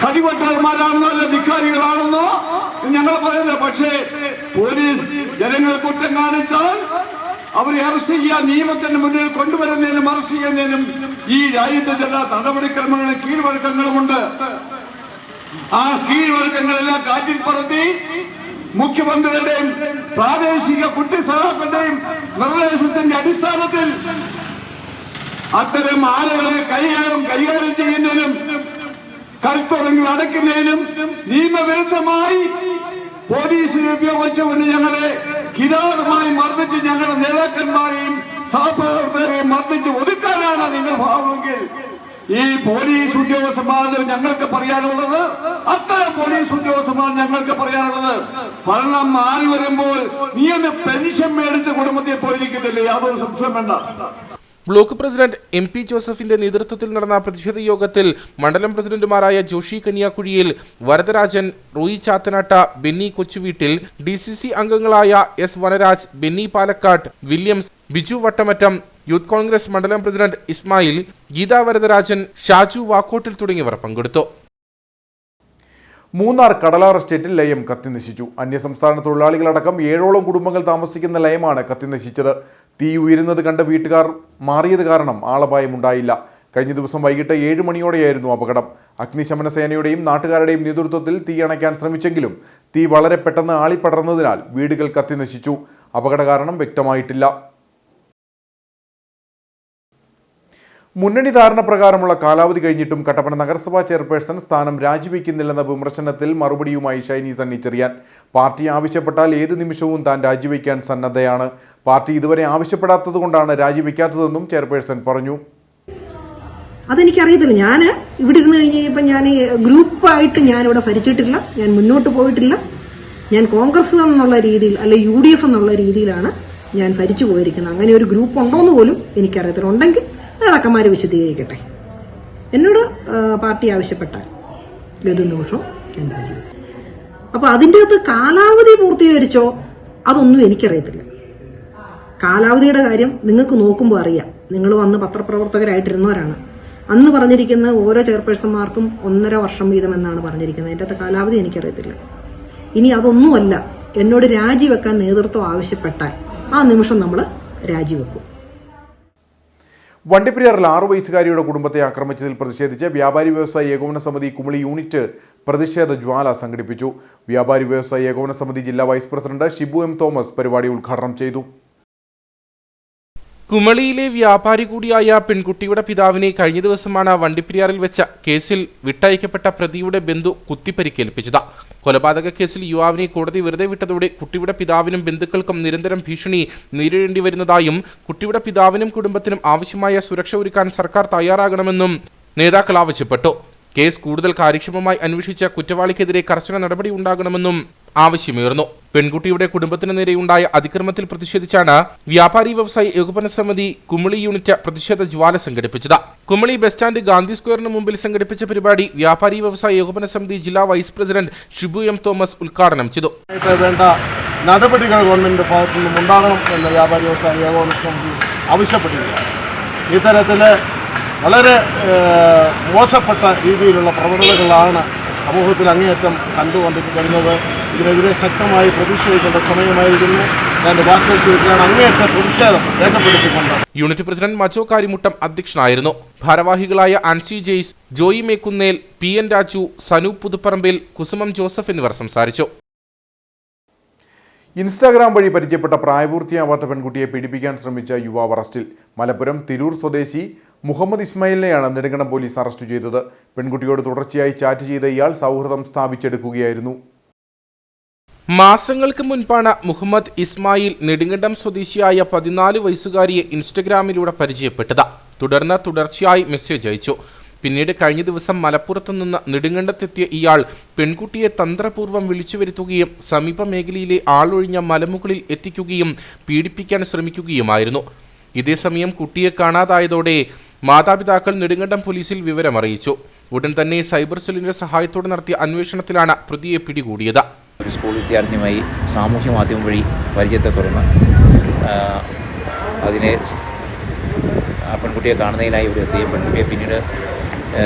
കടിവട്ടന്മാരാണെന്നോ അല്ല ധിക്കാരികളാണെന്നോ ഞങ്ങൾ പറയുന്നത്. പക്ഷേ പോലീസ് ജനങ്ങൾ കുറ്റം കാണിച്ചാൽ അവരെ അറസ്റ്റ് ചെയ്യാൻ നിയമത്തിന് മുന്നിൽ കൊണ്ടുവരുന്നതിനും അറസ്റ്റ് ചെയ്യുന്നതിനും ഈ രാജ്യത്തെ ചില നടപടിക്രമങ്ങളും കീഴ്വഴക്കങ്ങളുമുണ്ട്. ആ കീഴ്വഴക്കങ്ങളെല്ലാം കാറ്റിൽ പറത്തി മുഖ്യമന്ത്രിയുടെയും പ്രാദേശിക കുട്ടി സഹാക്കളുടെയും നിർദ്ദേശത്തിന്റെ അടിസ്ഥാനത്തിൽ അത്തരം ആളുകളെ കൈകാര്യം ചെയ്യുന്നതിനും കൽത്തുറങ്ങൾ അടയ്ക്കുന്നതിനും നിയമവിരുദ്ധമായി പോലീസിനെ ഉപയോഗിച്ചുകൊണ്ട് ഞങ്ങളെ കിരാതമായി മർദ്ദിച്ച് ഞങ്ങളുടെ നേതാക്കന്മാരെയും സഹപ്രവർത്തകരെയും മർദ്ദിച്ച് ഒതുക്കാനാണ് നിങ്ങൾ ഭാവമെങ്കിൽ ഈ പോലീസ് ഉദ്യോഗസ്ഥന്മാർ ഞങ്ങൾക്ക് പറയാനുള്ളത്, അത്തരം പോലീസ് ഉദ്യോഗസ്ഥന്മാർ ഞങ്ങൾക്ക് പറയാനുള്ളത്, ഭരണം മാറി വരുമ്പോൾ നീ ഒന്ന് പെൻഷൻ മേടിച്ച് കുടുംബത്തെ പോയിരിക്കുന്നില്ലേ, യാതൊരു സംശയം വേണ്ട. ബ്ലോക്ക് പ്രസിഡന്റ് MP ജോസഫിന്റെ നേതൃത്വത്തിൽ നടന്ന പ്രതിഷേധ യോഗത്തിൽ മണ്ഡലം പ്രസിഡന്റുമാരായ ജോഷി കനിയാക്കുഴിയിൽ, വരദരാജൻ, റോയി ചാത്തനാട്ട, ബെന്നി കൊച്ചുവീട്ടിൽ, DCC അംഗങ്ങളായ S Vanraj, Benny Palakkad, Williams, Biju Vattamattam, youth Congress മണ്ഡലം പ്രസിഡന്റ് ഇസ്മായിൽ, ഗീതാ വരദരാജൻ, ഷാജു വാക്കോട്ടിൽ തുടങ്ങിയവർ പങ്കെടുത്തു. മൂന്നാർ കടലാർ എസ്റ്റേറ്റിൽ ലയം കത്തിനശിച്ചു. അന്യസംസ്ഥാന തൊഴിലാളികളടക്കം 7ഓളം കുടുംബങ്ങൾ താമസിക്കുന്ന ലയമാണ് കത്തിനശിച്ചത്. തീ ഉയരുന്നത് കണ്ട് വീട്ടുകാർ മാറിയത് കാരണം ആളപായമുണ്ടായില്ല. കഴിഞ്ഞ ദിവസം വൈകിട്ട് 7 മണിയോടെയായിരുന്നു അപകടം. അഗ്നിശമന സേനയുടെയും നാട്ടുകാരുടെയും നേതൃത്വത്തിൽ തീ അണയ്ക്കാൻ ശ്രമിച്ചെങ്കിലും തീ വളരെ പെട്ടെന്ന് ആളിപ്പടർന്നതിനാൽ വീടുകൾ കത്തിനശിച്ചു. അപകട കാരണം വ്യക്തമായിട്ടില്ല. മുന്നണി ധാരണ പ്രകാരമുള്ള കാലാവധി കഴിഞ്ഞിട്ടും കട്ടപ്പന നഗരസഭാ ചെയർപേഴ്സൺ സ്ഥാനം രാജിവെക്കുന്നില്ലെന്ന വിമർശനത്തിൽ മറുപടിയുമായി ഷൈനി സണ്ണി ചെറിയാൻ. പാർട്ടി ആവശ്യപ്പെട്ടാൽ ഏത് നിമിഷവും താൻ രാജിവെക്കാൻ സന്നദ്ധയാണ്. പാർട്ടി ഇതുവരെ ആവശ്യപ്പെടാത്തതുകൊണ്ടാണ് രാജിവെക്കാത്തതെന്നും ചെയർപേഴ്സൺ പറഞ്ഞു. അതെനിക്കറിയത്തില്ല. ഞാൻ ഇവിടെ ഇരുന്ന് കഴിഞ്ഞപ്പോൾ ഞാൻ ഗ്രൂപ്പായിട്ട് ഞാനിവിടെ ഭരിച്ചിട്ടില്ല, ഞാൻ മുന്നോട്ട് പോയിട്ടില്ല. ഞാൻ കോൺഗ്രസ് എന്നുള്ള രീതിയിൽ അല്ലെ UDF എന്നുള്ള രീതിയിലാണ് ഞാൻ ഭരിച്ചു പോയിരിക്കുന്നത്. അങ്ങനെ ഒരു ഗ്രൂപ്പ് ഉണ്ടോയെന്ന് പോലും എനിക്കറിയത്തില്ല. ഉണ്ടെങ്കിൽ നേതാക്കന്മാർ വിശദീകരിക്കട്ടെ. എന്നോട് പാർട്ടി ആവശ്യപ്പെട്ടാൽ ഏത് നിമിഷവും ഞാൻ രാജിവെക്കും. അപ്പോൾ അതിൻ്റെ അകത്ത് കാലാവധി പൂർത്തീകരിച്ചോ അതൊന്നും എനിക്കറിയത്തില്ല. കാലാവധിയുടെ കാര്യം നിങ്ങൾക്ക് നോക്കുമ്പോൾ അറിയാം. നിങ്ങൾ വന്ന് പത്രപ്രവർത്തകരായിട്ടിരുന്നവരാണ്. അന്ന് പറഞ്ഞിരിക്കുന്ന ഓരോ ചെയർപേഴ്സൺമാർക്കും 1.5 വർഷം വീതം എന്നാണ് പറഞ്ഞിരിക്കുന്നത്. അതിൻ്റെ അകത്ത് കാലാവധി എനിക്കറിയത്തില്ല. ഇനി അതൊന്നുമല്ല, എന്നോട് രാജിവെക്കാൻ നേതൃത്വം ആവശ്യപ്പെട്ടാൽ ആ നിമിഷം നമ്മൾ രാജിവെക്കും. വണ്ടിപ്പെരിയാറിൽ 6 വയസ്സുകാരിയുടെ കുടുംബത്തെ ആക്രമിച്ചതിൽ പ്രതിഷേധിച്ച് വ്യാപാരി വ്യവസായി ഏകോപന സമിതി കുമളി യൂണിറ്റ് പ്രതിഷേധ ജ്വാല സംഘടിപ്പിച്ചു. വ്യാപാരി വ്യവസായി ഏകോപന സമിതി ജില്ലാ vice president Shibu M Thomas പരിപാടി ഉദ്ഘാടനം ചെയ്തു. കുമളിയിലെ വ്യാപാരി കൂടിയായ പെൺകുട്ടിയുടെ പിതാവിനെ കഴിഞ്ഞ ദിവസമാണ് വണ്ടിപ്പെരിയാറിൽ വെച്ച കേസിൽ വിട്ടയക്കപ്പെട്ട പ്രതിയുടെ ബന്ധു കുത്തിപ്പരിക്കേൽപ്പിച്ചത്. കൊലപാതക കേസിൽ യുവാവിനെ കോടതി വെറുതെ വിട്ടതോടെ കുട്ടിയുടെ പിതാവിനും ബന്ധുക്കൾക്കും നിരന്തരം ഭീഷണി നേരിടേണ്ടി വരുന്നതായും കുട്ടിയുടെ പിതാവിനും കുടുംബത്തിനും ആവശ്യമായ സുരക്ഷ ഒരുക്കാൻ സർക്കാർ തയ്യാറാകണമെന്നും നേതാക്കൾ ആവശ്യപ്പെട്ടു. കേസ് കൂടുതൽ കാര്യക്ഷമമായി അന്വേഷിച്ച കുറ്റവാളിക്കെതിരെ കർശന നടപടി ഉണ്ടാകണമെന്നും ആവശ്യമേറുന്നു. പെൺകുട്ടിയുടെ കുടുംബത്തിന് നേരെയുണ്ടായ അതിക്രമത്തിൽ പ്രതിഷേധിച്ചാണ് വ്യാപാരി വ്യവസായി ഏകോപന സമിതി കുമളി യൂണിറ്റ് പ്രതിഷേധ ജ്വാല സംഘടിപ്പിച്ചത്. കുമളി ബസ് സ്റ്റാൻഡ് ഗാന്ധി സ്ക്വയറിന് മുമ്പിൽ സംഘടിപ്പിച്ച പരിപാടി വ്യാപാരി വ്യവസായി ഏകോപന സമിതി ജില്ലാ vice president Shibu M Thomas ഉദ്ഘാടനം ചെയ്തു. വേണ്ട നടപടികൾ ഗവൺമെന്റിന്റെ ഭാഗത്തു നിന്നും ഉണ്ടാകണം എന്ന് വ്യാപാരി വ്യവസായി ഏകോപന സമിതി ആവശ്യപ്പെട്ടിരിക്കുകയാണ്. ഇത്തരത്തിൽ വളരെ മോശപ്പെട്ട രീതിയിലുള്ള പ്രവണതകളാണ് സമൂഹത്തിൽ അങ്ങേയറ്റം കണ്ടുകൊണ്ടിരിക്കുന്നത്. ഇതിനെതിരെ ശക്തമായി പ്രതിഷേധിക്കേണ്ട സമയമായിരിക്കുന്നു. ഞാൻ വാക്കുകൾ ചോദിക്കുകയാണ്, അങ്ങേയറ്റം പ്രതിഷേധം രേഖപ്പെടുത്തിക്കൊണ്ട്. യൂണിറ്റ് പ്രസിഡന്റ് മച്ചോ കാരിമുട്ടം അധ്യക്ഷനായിരുന്നു. ഭാരവാഹികളായ ആൻസി ജെയ്സ്, ജോയി മേക്കുന്നേൽ, പി എൻ രാജു, സനൂപ് പുതുപ്പറമ്പിൽ, കുസുമം ജോസഫ് എന്നിവർ സംസാരിച്ചു. ഇൻസ്റ്റാഗ്രാം വഴി പരിചയപ്പെട്ട പ്രായപൂർത്തിയാവാത്ത പെൺകുട്ടിയെ പീഡിപ്പിക്കാൻ ശ്രമിച്ച യുവാവ് അറസ്റ്റിൽ. മലപ്പുറം തിരൂർ സ്വദേശി മുഹമ്മദ് ഇസ്മായിലിനെയാണ് നെടുങ്കണ്ടം പോലീസ് അറസ്റ്റ് ചെയ്തത്. പെൺകുട്ടിയോട് തുടർച്ചയായി ചാറ്റ് ചെയ്ത ഇയാൾ സൗഹൃദം സ്ഥാപിച്ചെടുക്കുകയായിരുന്നു. മാസങ്ങൾക്ക് മുൻപാണ് മുഹമ്മദ് ഇസ്മായിൽ നെടുങ്കണ്ടം സ്വദേശിയായ 14 വയസ്സുകാരിയെ ഇൻസ്റ്റഗ്രാമിലൂടെ പരിചയപ്പെട്ടത്. തുടർന്ന് തുടർച്ചയായി മെസ്സേജ് അയച്ചു. പിന്നീട് കഴിഞ്ഞ ദിവസം മലപ്പുറത്തു നിന്ന് നെടുങ്കണ്ടത്തെത്തിയ ഇയാൾ പെൺകുട്ടിയെ തന്ത്രപൂർവ്വം വിളിച്ചു വരുത്തുകയും സമീപ മേഖലയിലെ ആളൊഴിഞ്ഞ മലമുകളിൽ എത്തിക്കുകയും പീഡിപ്പിക്കാൻ ശ്രമിക്കുകയുമായിരുന്നു. ഇതേസമയം കുട്ടിയെ കാണാതായതോടെ മാതാപിതാക്കൾ നെടുങ്കണ്ടം പോലീസിൽ വിവരമറിയിച്ചു. ഉടൻ തന്നെ സൈബർ സെല്ലിന്റെ സഹായത്തോടെ നടത്തിയ അന്വേഷണത്തിലാണ് പ്രതിയെ പിടികൂടിയത്. ഒരു സ്കൂൾ വിദ്യാർത്ഥിനിയുമായി സാമൂഹ്യ മാധ്യമം വഴി പരിചയത്തെ തുടർന്ന് ആ പെൺകുട്ടിയെ കാണുന്നതിനായി ഇവിടെ എത്തിയ പെൺകുട്ടിയെ പിന്നീട്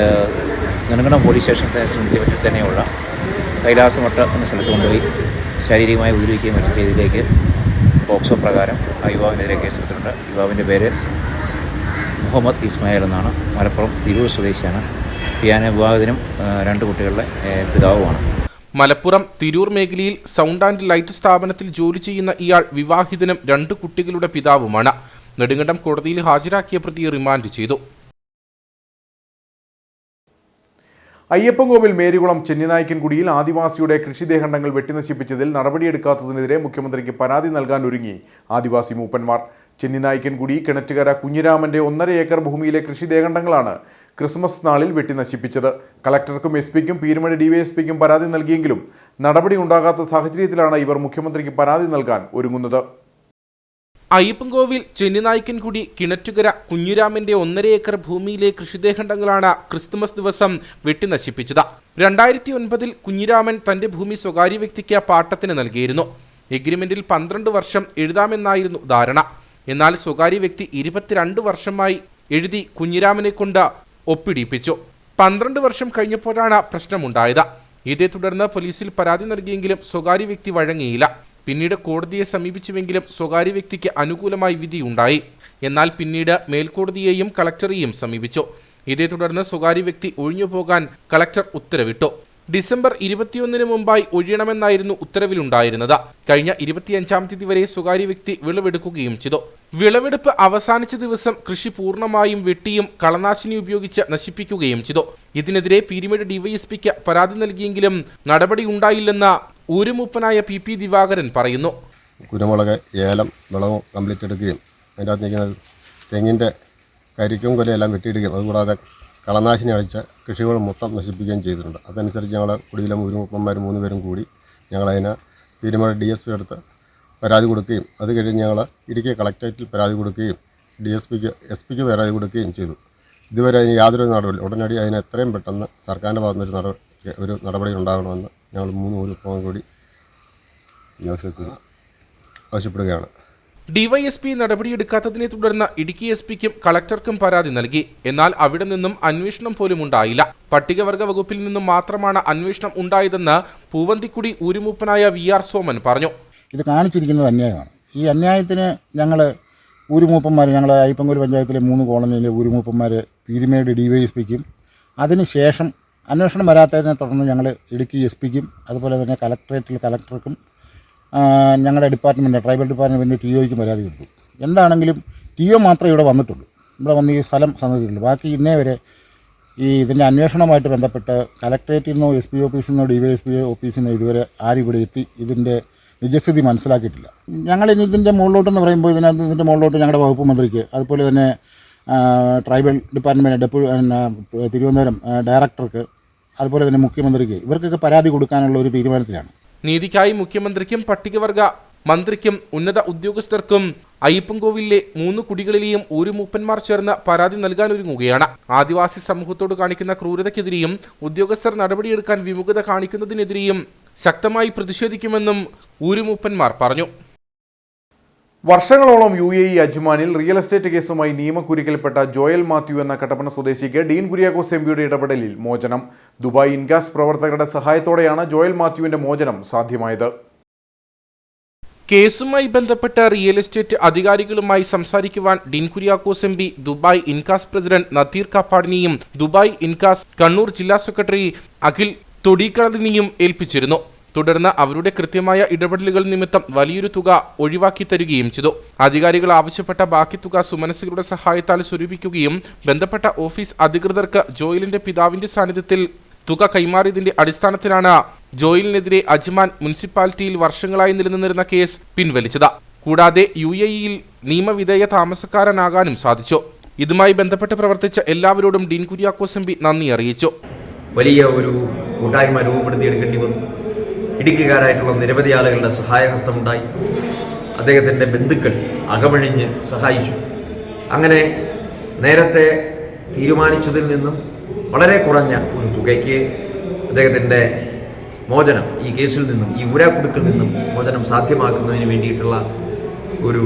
നെടുങ്കണ്ടം പോലീസ് സ്റ്റേഷനത്തെ പറ്റി തന്നെയുള്ള കൈലാസമട്ട എന്ന സ്ഥലത്ത് കൊണ്ടുപോയി ശാരീരികമായി ഉപദ്രവിക്കുകയും മറ്റും ചെയ്തതിലേക്ക് പോക്സോ പ്രകാരം ആ യുവാവിനെതിരെ കേസെടുത്തിട്ടുണ്ട്. യുവാവിൻ്റെ പേര് മുഹമ്മദ് ഇസ്മായിൽ എന്നാണ്. മലപ്പുറം തിരൂർ സ്വദേശിയാണ്. പിയാനോ വിവാഹിതനും 2 കുട്ടികളുടെ പിതാവുമാണ്. മലപ്പുറം തിരൂർ മേഖലയിൽ സൗണ്ട് ആൻഡ് ലൈറ്റ് സ്ഥാപനത്തിൽ ജോലി ചെയ്യുന്ന ഇയാൾ വിവാഹിതനും 2 കുട്ടികളുടെ പിതാവുമാണ്. നെടുങ്കണ്ടം കോടതിയിൽ ഹാജരാക്കിയ പ്രതിയെ റിമാൻഡ് ചെയ്തു. അയ്യപ്പൻകോവിൽ മേരികുളം ചെന്നിനായ്ക്കൻകുടിയിൽ ആദിവാസിയുടെ കൃഷിദേഹണ്ഡങ്ങൾ വെട്ടിനശിപ്പിച്ചതിൽ നടപടിയെടുക്കാത്തതിനെതിരെ മുഖ്യമന്ത്രിക്ക് പരാതി നൽകാൻ ഒരുങ്ങി ആദിവാസി മൂപ്പന്മാർ. ചെന്നിനായ്ക്കൻകുടി കിണറ്റുകര കുഞ്ഞിരാമന്റെ 1.5 ഏക്കർ ഭൂമിയിലെ കൃഷിദേഹണ്ഡങ്ങളാണ് ക്രിസ്മസ് നാളിൽ വെട്ടിനശിപ്പിച്ചത്. കളക്ടർക്കും എസ്.പിക്കും പീരുമേട് ഡിവൈഎസ്പിക്കും പരാതി നൽകിയെങ്കിലും നടപടി ഉണ്ടാകാത്ത സാഹചര്യത്തിലാണ് ഇവർ മുഖ്യമന്ത്രിക്ക് പരാതി നൽകാൻ ഒരുങ്ങുന്നത്. അയ്യപ്പൻകോവിൽ ചെന്നിനായ്ക്കൻകുടി കിണറ്റുകര കുഞ്ഞിരാമന്റെ 1.5 ഏക്കർ ഭൂമിയിലെ കൃഷിദേഹണ്ഡങ്ങളാണ് ക്രിസ്തുമസ് ദിവസം വെട്ടിനശിപ്പിച്ചത്. 2009 കുഞ്ഞിരാമൻ തന്റെ ഭൂമി സ്വകാര്യ വ്യക്തിക്ക് പാട്ടത്തിന് നൽകിയിരുന്നു. എഗ്രിമെന്റിൽ 12 വർഷം എഴുതാമെന്നായിരുന്നു ധാരണ. എന്നാൽ സ്വകാര്യ വ്യക്തി 22 വർഷമായി എഴുതി കുഞ്ഞിരാമനെ കൊണ്ട് ഒപ്പിടിപ്പിച്ചു. 12 വർഷം കഴിഞ്ഞപ്പോഴാണ് പ്രശ്നമുണ്ടായത്. ഇതേ തുടർന്ന് പോലീസിൽ പരാതി നൽകിയെങ്കിലും സ്വകാര്യ വ്യക്തി വഴങ്ങിയില്ല. പിന്നീട് കോടതിയെ സമീപിച്ചുവെങ്കിലും സ്വകാര്യ വ്യക്തിക്ക് അനുകൂലമായി വിധിയുണ്ടായി. എന്നാൽ പിന്നീട് മേൽക്കോടതിയെയും കളക്ടറെയും സമീപിച്ചു. ഇതേ തുടർന്ന് സ്വകാര്യ വ്യക്തി ഒഴിഞ്ഞുപോകാൻ കളക്ടർ ഉത്തരവിട്ടു. ഡിസംബർ 21 മുമ്പായി ഒഴിയണമെന്നായിരുന്നു ഉത്തരവിലുണ്ടായിരുന്നത്. കഴിഞ്ഞ 25-ാം തീയതി വരെ സ്വകാര്യ വ്യക്തി വിളവെടുക്കുകയും ചെയ്തു. വിളവെടുപ്പ് അവസാനിച്ച ദിവസം കൃഷി പൂർണ്ണമായും വെട്ടിയും കളനാശിനി ഉപയോഗിച്ച് നശിപ്പിക്കുകയും ചെയ്തു. ഇതിനെതിരെ പീരുമേട് ഡിവൈഎസ്പിക്ക് പരാതി നൽകിയെങ്കിലും നടപടി ഉണ്ടായില്ലെന്ന് ഊരുമൂപ്പനായ പി ദിവാകരൻ പറയുന്നു. കുരുമുളക്, ഏലം വിളവ് കംപ്ലീറ്റ് എടുക്കുകയും അതിൻ്റെ അകത്ത് നിൽക്കുന്ന തെങ്ങിൻ്റെ കരിക്കും കൊലയെല്ലാം വെട്ടിയിടുകയും അതുകൂടാതെ കളനാശിനി അടിച്ച കൃഷികൾ മൊത്തം നശിപ്പിക്കുകയും ചെയ്തിട്ടുണ്ട്. അതനുസരിച്ച് ഞങ്ങൾ കുടിയിലും ഊരുമൂപ്പന്മാർ 3 പേരും കൂടി ഞങ്ങളതിന് പീരുമേട് DSP അടുത്ത് പരാതി കൊടുക്കുകയും അത് കഴിഞ്ഞ് ഞങ്ങൾ ഇടുക്കി കളക്ടറേറ്റിൽ പരാതി കൊടുക്കുകയും SP-ക്ക് പരാതി കൊടുക്കുകയും ചെയ്തു. ഇതുവരെ അതിന് യാതൊരു നടപടി ഉടനടി അതിന് എത്രയും പെട്ടെന്ന് സർക്കാരിൻ്റെ ഭാഗത്തുനിന്ന് ഒരു നടപടി ഉണ്ടാകണമെന്ന് ഞങ്ങൾ 3 ഊരുമൂപ്പന്മാർ കൂടി ആവശ്യപ്പെടുകയാണ്. ഡിവൈഎസ്പി നടപടിയെടുക്കാത്തതിനെ തുടർന്ന് ഇടുക്കി SP-ക്കും കളക്ടർക്കും പരാതി നൽകി. എന്നാൽ അവിടെ നിന്നും അന്വേഷണം പോലും ഉണ്ടായില്ല. പട്ടികവർഗ വകുപ്പിൽ നിന്നും മാത്രമാണ് അന്വേഷണം ഉണ്ടായതെന്ന് പൂവന്തിക്കുടി ഊരുമൂപ്പനായ VR സോമൻ പറഞ്ഞു. ഇത് കാണിച്ചിരിക്കുന്നത് അന്യായമാണ്. ഈ അന്യായത്തിന് ഞങ്ങൾ ഊരുമൂപ്പന്മാർ, ഞങ്ങൾ അയ്യപ്പൻകോവിൽ പഞ്ചായത്തിലെ 3 കോളനിയിലെ ഊരുമൂപ്പന്മാർ പീരുമേട് DYSP-ക്കും അതിനുശേഷം അന്വേഷണം വരാത്തതിനെ തുടർന്ന് ഞങ്ങൾ ഇടുക്കി SP-ക്കും അതുപോലെ തന്നെ കളക്ടറേറ്റിൽ കളക്ടർക്കും ഞങ്ങളുടെ ഡിപ്പാർട്ട്മെൻറ്റ് ട്രൈബൽ ഡിപ്പാർട്ട്മെൻറ്റ് TOയ്ക്കും പരാതി കൊടുത്തു. എന്താണെങ്കിലും TO മാത്രമേ ഇവിടെ വന്നിട്ടുള്ളൂ. ഇവിടെ വന്ന് ഈ സ്ഥലം സന്ദർശിച്ചിട്ടുള്ളൂ. ബാക്കി ഇന്നേ വരെ ഇതിൻ്റെ അന്വേഷണവുമായിട്ട് ബന്ധപ്പെട്ട് കളക്ടറേറ്റിൽ നിന്നോ SP ഓഫീസിൽ നിന്നോ DYSP ഓഫീസിൽ നിന്നോ ഇതുവരെ ആരും ഇവിടെ എത്തി ഇതിൻ്റെ നിജസ്ഥിതി മനസ്സിലാക്കിയിട്ടില്ല. ഞങ്ങളിനി ഇതിൻ്റെ മുകളിലോട്ടെന്ന് പറയുമ്പോൾ ഇതിൻ്റെ മുകളിലോട്ട് ഞങ്ങളുടെ വകുപ്പ് മന്ത്രിക്ക് അതുപോലെ തന്നെ ട്രൈബൽ ഡിപ്പാർട്ട്മെൻറ്റ് തിരുവനന്തപുരം ഡയറക്ടർക്ക് അതുപോലെ തന്നെ മുഖ്യമന്ത്രിക്ക് ഇവർക്കൊക്കെ പരാതി കൊടുക്കാനുള്ള ഒരു തീരുമാനത്തിലാണ്. നീതിക്കായി മുഖ്യമന്ത്രിക്കും പട്ടികവർഗ മന്ത്രിക്കും ഉന്നത ഉദ്യോഗസ്ഥർക്കും അയ്യപ്പൻകോവിലിലെ 3 കുടികളിലെയും ഊരുമൂപ്പന്മാർ ചേർന്ന് പരാതി നൽകാനൊരുങ്ങുകയാണ്. ആദിവാസി സമൂഹത്തോട് കാണിക്കുന്ന ക്രൂരതയ്ക്കെതിരെയും ഉദ്യോഗസ്ഥർ നടപടിയെടുക്കാൻ വിമുഖത കാണിക്കുന്നതിനെതിരെയും ശക്തമായി പ്രതിഷേധിക്കുമെന്നും ഊരുമൂപ്പന്മാർ പറഞ്ഞു. വർഷങ്ങളോളം UAE അജ്മാനിൽ റിയൽ എസ്റ്റേറ്റ് കേസുമായി നിയമക്കുരുക്കിൽപ്പെട്ട ജോയൽ മാത്യു എന്ന കട്ടപ്പന സ്വദേശിക്ക് ഡീൻ കുര്യാക്കോസ് എംപിയുടെ ഇടപെടലിൽ മോചനം. ദുബായ് ഇൻഗാസ് പ്രവർത്തകരുടെ സഹായത്തോടെയാണ് ജോയൽ മാത്യുവിന്റെ മോചനം സാധ്യമായത്. കേസുമായി ബന്ധപ്പെട്ട റിയൽ എസ്റ്റേറ്റ് അധികാരികളുമായി സംസാരിക്കുവാൻ Dean Kuriakose MP Dubai INKAS president Nadeer കാപ്പാടിനെയും ദുബായ് ഇൻകാസ് കണ്ണൂർ ജില്ലാ സെക്രട്ടറി അഖിൽ തൊടിക്കളത്തിനെയും ഏൽപ്പിച്ചിരുന്നു. തുടർന്ന് അവരുടെ കൃത്യമായ ഇടപെടലുകൾ നിമിത്തം വലിയൊരു തുക ഒഴിവാക്കി തരികയും ചെയ്തു. അധികാരികൾ ആവശ്യപ്പെട്ട ബാക്കി തുക സുമനസ്സുകളുടെ സഹായത്താൽ സ്വരൂപിക്കുകയും ബന്ധപ്പെട്ട ഓഫീസ് അധികൃതർക്ക് ജോയലിന്റെ പിതാവിന്റെ സാന്നിധ്യത്തിൽ തുക കൈമാറിയതിന്റെ അടിസ്ഥാനത്തിലാണ് ജോയലിനെതിരെ അജ്മാൻ മുനിസിപ്പാലിറ്റിയിൽ വർഷങ്ങളായി നിലനിന്നിരുന്ന കേസ് പിൻവലിച്ചത്. കൂടാതെ UAE-യിൽ നിയമവിധേയ താമസക്കാരനാകാനും സാധിച്ചു. ഇതുമായി ബന്ധപ്പെട്ട് പ്രവർത്തിച്ച എല്ലാവരോടും ഡീൻ കുര്യാക്കോസ് MP നന്ദി അറിയിച്ചു. വലിയ ഒരു കൂട്ടായ്മ രൂപപ്പെടുത്തിയെടുക്കേണ്ടി വന്നു. ഇടുക്കിക്കാരായിട്ടുള്ള നിരവധി ആളുകളുടെ സഹായഹസ്തമുണ്ടായി. അദ്ദേഹത്തിൻ്റെ ബന്ധുക്കൾ അകമഴിഞ്ഞ് സഹായിച്ചു. അങ്ങനെ നേരത്തെ തീരുമാനിച്ചതിൽ നിന്നും വളരെ കുറഞ്ഞ ഒരു തുകയ്ക്ക് അദ്ദേഹത്തിൻ്റെ മോചനം ഈ കേസിൽ നിന്നും ഈ ഊരാക്കുടുക്കിൽ നിന്നും മോചനം സാധ്യമാക്കുന്നതിന് വേണ്ടിയിട്ടുള്ള ഒരു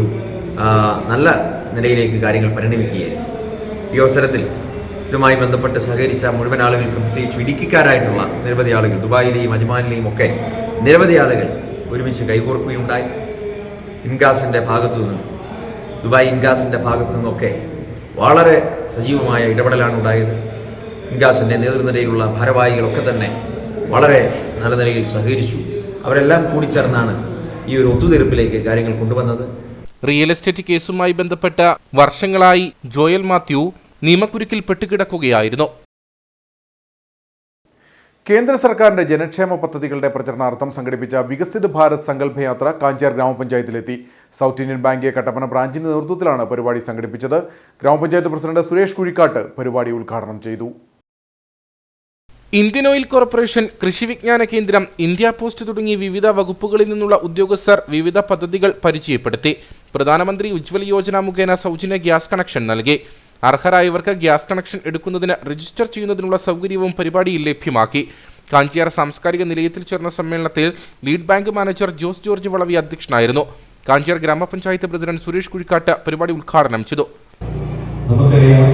നല്ല നിലയിലേക്ക് കാര്യങ്ങൾ പരിണമിക്കുകയായിരുന്നു. ഈ അവസരത്തിൽ ഇതുമായി ബന്ധപ്പെട്ട് സഹകരിച്ച മുഴുവൻ ആളുകൾക്കും, പ്രത്യേകിച്ച് ഇടുക്കിക്കാരായിട്ടുള്ള നിരവധി ആളുകൾ, ദുബായിലെയും അജ്മാനിലെയും ഒക്കെ നിരവധി ആളുകൾ ഒരുമിച്ച് കൈകോർക്കുകയുണ്ടായി. ഇൻഗാസിൻ്റെ ഭാഗത്തു നിന്നും ദുബായ് ഇൻഗാസിൻ്റെ ഭാഗത്തു നിന്നൊക്കെ വളരെ സജീവമായ ഇടപെടലാണ് ഉണ്ടായത്. ഇൻഗാസിൻ്റെ നേതൃനിരയിലുള്ള ഭാരവാഹികളൊക്കെ തന്നെ വളരെ നല്ല നിലയിൽ സഹകരിച്ചു. അവരെല്ലാം കൂടിച്ചേർന്നാണ് ഈ ഒരു ഒത്തുതീർപ്പിലേക്ക് കാര്യങ്ങൾ കൊണ്ടുവന്നത്. റിയൽ എസ്റ്റേറ്റ് കേസുമായി ബന്ധപ്പെട്ട വർഷങ്ങളായി ജോയൽ മാത്യു നിയമക്കുരുക്കിൽ പെട്ടുകിടക്കുകയായിരുന്നു. കേന്ദ്ര സർക്കാരിന്റെ ജനക്ഷേമ പദ്ധതികളുടെ പ്രചരണാർത്ഥം സംഘടിപ്പിച്ച വികസിത് ഭാരത് സങ്കല്പയാത്ര കാഞ്ചാർ ഗ്രാമപഞ്ചായത്തിലെത്തി. സൗത്ത് ഇന്ത്യൻ ബാങ്ക് കട്ടപ്പന ബ്രാഞ്ചിന്റെ നേതൃത്വത്തിലാണ് പരിപാടി സംഘടിപ്പിച്ചത്. ഗ്രാമപഞ്ചായത്ത് പ്രസിഡന്റ് സുരേഷ് കുഴിക്കാട്ട് പരിപാടി ഉദ്ഘാടനം ചെയ്തു. ഇന്ത്യൻ ഓയിൽ കോർപ്പറേഷൻ, കൃഷി വിജ്ഞാന കേന്ദ്രം, ഇന്ത്യ പോസ്റ്റ് തുടങ്ങി വിവിധ വകുപ്പുകളിൽ നിന്നുള്ള ഉദ്യോഗസ്ഥർ വിവിധ പദ്ധതികൾ പരിചയപ്പെടുത്തി. പ്രധാനമന്ത്രി ഉജ്ജ്വല യോജന മുഖേന സൗജന്യ ഗ്യാസ് കണക്ഷൻ നൽകി. അർഹരായവർക്ക് ഗ്യാസ് കണക്ഷൻ എടുക്കുന്നതിന് രജിസ്റ്റർ ചെയ്യുന്നതിനുള്ള സൗകര്യവും പരിപാടിയിൽ ലഭ്യമാക്കി. കാഞ്ചിയാർ സാംസ്കാരിക നിലയത്തിൽ ചേർന്ന സമ്മേളനത്തിൽ lead bank manager Jose George Valavi അധ്യക്ഷനായിരുന്നു. കാഞ്ചിയാർ ഗ്രാമപഞ്ചായത്ത് പ്രസിഡന്റ് സുരേഷ് കുഴിക്കാട്ട് പരിപാടി ഉദ്ഘാടനം ചെയ്തു. നമുക്കറിയാം,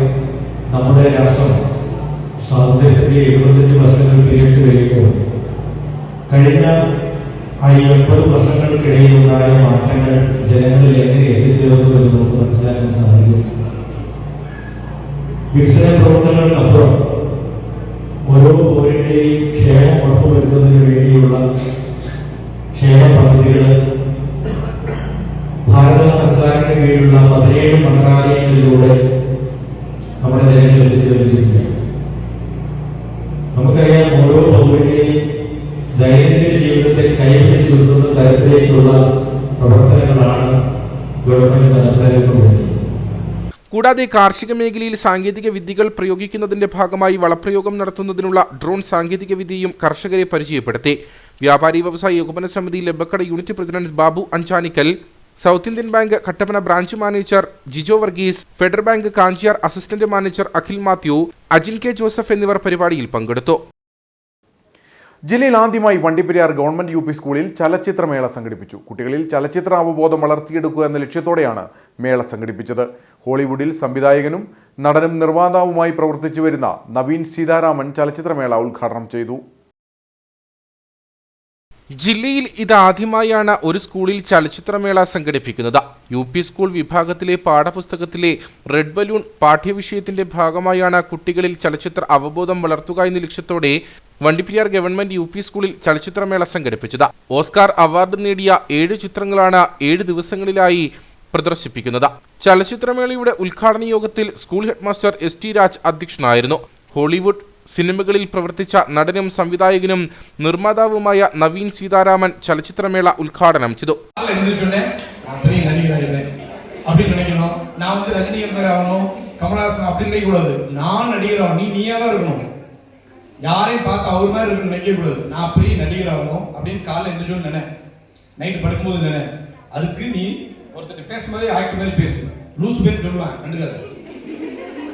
നമ്മുടെ രാഷ്ട്രം സ്വാതന്ത്ര്യത്തിന്റെ 75 വർഷങ്ങൾ പിന്നിട്ട് കഴിയുമ്പോൾ കഴിഞ്ഞ 50 വർഷങ്ങൾക്കിടയിലുണ്ടായ മാറ്റങ്ങൾ ജനങ്ങളിൽ എങ്ങനെ എത്തിച്ചേർന്നു എന്ന് നമുക്ക് മനസ്സിലാക്കാൻ സാധിക്കും. വികസന പ്രവർത്തനങ്ങൾക്കപ്പുറം ഓരോ പൗരന്റെയും ക്ഷേമം ഉറപ്പുവരുത്തുന്നതിന് വേണ്ടിയുള്ള ക്ഷേമ പദ്ധതികൾ ഭാരത സർക്കാരിന് കീഴിലുള്ള 17 മന്ത്രാലയങ്ങളിലൂടെ നമ്മുടെ ജനങ്ങളിൽ എത്തിച്ചേർന്നിരിക്കുകയാണ്. നമുക്കറിയാം, ഓരോ പൗരന്റെയും ദൈനംദിന ജീവിതത്തെ കൈപിടിച്ചു നിർത്തുന്ന തരത്തിലേക്കുള്ള പ്രവർത്തനങ്ങളാണ് ഗവൺമെന്റ് നടപ്പിലാക്കുന്നത്. കൂടാതെ കാർഷിക മേഖലയിൽ സാങ്കേതിക വിദ്യകൾ പ്രയോഗിക്കുന്നതിന്റെ ഭാഗമായി വളപ്രയോഗം നടത്തുന്നതിനുള്ള ഡ്രോൺ സാങ്കേതിക വിദ്യയും കർഷകരെ പരിചയപ്പെടുത്തി. വ്യാപാരി വ്യവസായ ഏകോപന സമിതി Labbakkada unit president Babu Anchanikkal, South Indian Bank Kattappana branch manager Jijo Varghese, Federal Bank Kanchiyar assistant manager Akhil Mathew, Ajin K Joseph എന്നിവർ പരിപാടിയിൽ പങ്കെടുത്തു. ജില്ലയിൽ ആദ്യമായി വണ്ടിപ്പെരിയാർ ഗവൺമെന്റ് UP സ്കൂളിൽ ചലച്ചിത്രമേള സംഘടിപ്പിച്ചു. കുട്ടികളിൽ ചലച്ചിത്ര അവബോധം വളർത്തിയെടുക്കുക എന്ന ലക്ഷ്യത്തോടെയാണ് മേള സംഘടിപ്പിച്ചത്. ഹോളിവുഡിൽ സംവിധായകനും നടനും നിർമ്മാതാവുമായി പ്രവർത്തിച്ചു വരുന്ന നവീൻ സീതാരാമൻ ചലച്ചിത്രമേള ഉദ്ഘാടനം ചെയ്തു. ജില്ലയിൽ ഇതാദ്യമായാണ് ഒരു സ്കൂളിൽ ചലച്ചിത്രമേള സംഘടിപ്പിക്കുന്നത്. UP സ്കൂൾ വിഭാഗത്തിലെ പാഠപുസ്തകത്തിലെ റെഡ് ബലൂൺ പാഠ്യവിഷയത്തിന്റെ ഭാഗമായാണ് കുട്ടികളിൽ ചലച്ചിത്ര അവബോധം വളർത്തുക എന്ന ലക്ഷ്യത്തോടെ വണ്ടിപ്പെരിയാർ ഗവൺമെന്റ് UP സ്കൂളിൽ ചലച്ചിത്രമേള സംഘടിപ്പിച്ചത്. ഓസ്കാർ അവാർഡ് നേടിയ 7 ചിത്രങ്ങളാണ് 7 ദിവസങ്ങളിലായി പ്രദർശിപ്പിക്കുന്നത്. ചലച്ചിത്രമേളയുടെ ഉദ്ഘാടന യോഗത്തിൽ സ്കൂൾ ഹെഡ്മാസ്റ്റർ ST രാജ് അധ്യക്ഷനായിരുന്നു. ഹോളിവുഡ് സിനിമകളിൽ പ്രവർത്തിച്ച നടനും സംവിധായകനും നിർമ്മാതാവുമായ നവീൻ സീതാരാമൻ ചലച്ചിത്രമേള ഉദ്ഘാടനം ചെയ്തു. யாரையும் பார்த்து அவர் மாதிரி இருக்குன்னு நினைக்கக்கூடாது. நான் பெரிய நடிகராகணும் அப்படின்னு காலையில் எந்திரிச்சோன்னு நினை, நைட்டு படுக்கும்போது நினை. அதுக்கு நீ ஒருத்தர் பேசும்போதே ஆக்டர் மாதிரி பேசு. லூஸ் பேர் சொல்லுவாங்க, கண்டுக்காத.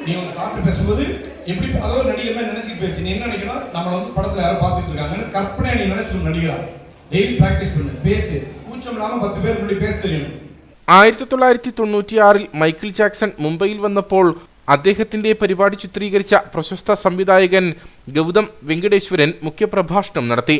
நீ உங்க சாப்பிட்டு பேசும்போது எப்படி அதாவது நடிகர் மாதிரி நினைச்சிட்டு பேசு. நீ என்ன நினைக்கணும், நம்மளை வந்து படத்தில் யாரும் பார்த்துட்டு இருக்காங்கன்னு கற்பனை நீ நினைச்சு நடிகரா. டெய்லி ப்ராக்டிஸ் பண்ணு, பேசு. கூச்சம் இல்லாமல் 10 பேர் முன்னாடி பேச தெரியும். 1996 മൈക്കിൾ ജാക്സൺ മുംബൈയിൽ വന്നപ്പോൾ അദ്ദേഹത്തിന്റെ പരിപാടി ചിത്രീകരിച്ച പ്രശസ്ത സംവിധായകൻ ഗൗതം വെങ്കടേശ്വരൻ മുഖ്യപ്രഭാഷണം നടത്തി.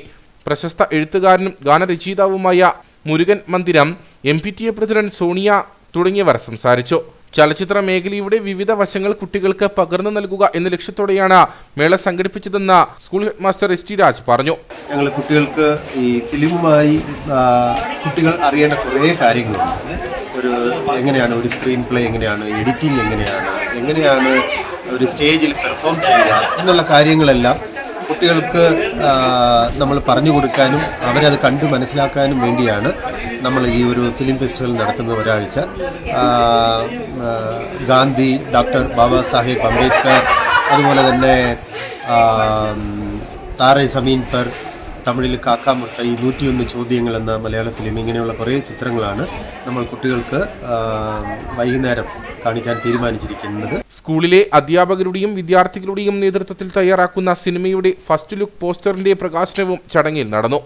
പ്രശസ്ത എഴുത്തുകാരനും ഗാനരചയിതാവുമായ മുരുകൻ മന്ദിരം, MPTA പ്രസിഡന്റ് സോണിയ തുടങ്ങിയവർ സംസാരിച്ചു. ചലച്ചിത്ര മേഖലയുടെ വിവിധ വശങ്ങൾ കുട്ടികൾക്ക് പകർന്നു നൽകുക എന്ന ലക്ഷ്യത്തോടെയാണ് മേള സംഘടിപ്പിച്ചതെന്ന് school head master ST Raj പറഞ്ഞു. ഞങ്ങൾ കുട്ടികൾക്ക് ഈ ഫിലിമുമായി കുട്ടികൾ അറിയേണ്ട കുറേ കാര്യങ്ങളുണ്ട്. എങ്ങനെയാണ് ഒരു സ്ക്രീൻ പ്ലേ, എങ്ങനെയാണ് എഡിറ്റിംഗ്, എങ്ങനെയാണ് ഒരു സ്റ്റേജിൽ പെർഫോം ചെയ്യുക എന്നുള്ള കാര്യങ്ങളെല്ലാം കുട്ടികൾക്ക് നമ്മൾ പറഞ്ഞു കൊടുക്കാനും അവരത് കണ്ടു മനസ്സിലാക്കാനും വേണ്ടിയാണ് നമ്മൾ ഈ ഒരു ഫിലിം ഫെസ്റ്റിവൽ നടത്തുന്ന ഒരാഴ്ച. ഗാന്ധി, ഡോക്ടർ ബാബാ സാഹേബ് അംബേദ്കർ, അതുപോലെ തന്നെ താരേ സമീൻ പർ, തമിഴിൽ കാക്കാമുട്ടൈ, 101 ചോദ്യങ്ങൾ എന്ന മലയാള ഫിലിം, ഇങ്ങനെയുള്ള കുറേ ചിത്രങ്ങളാണ് നമ്മൾ കുട്ടികൾക്ക് വൈകുന്നേരം കാണിക്കാൻ തീരുമാനിച്ചിരിക്കുന്നത്. സ്കൂളിലെ അധ്യാപകരുടെയും വിദ്യാർത്ഥികളുടെയും നേതൃത്വത്തിൽ തയ്യാറാക്കുന്ന സിനിമയുടെ ഫസ്റ്റ് ലുക്ക് പോസ്റ്ററിന്റെ പ്രകാശനവും ചടങ്ങിൽ നടന്നു.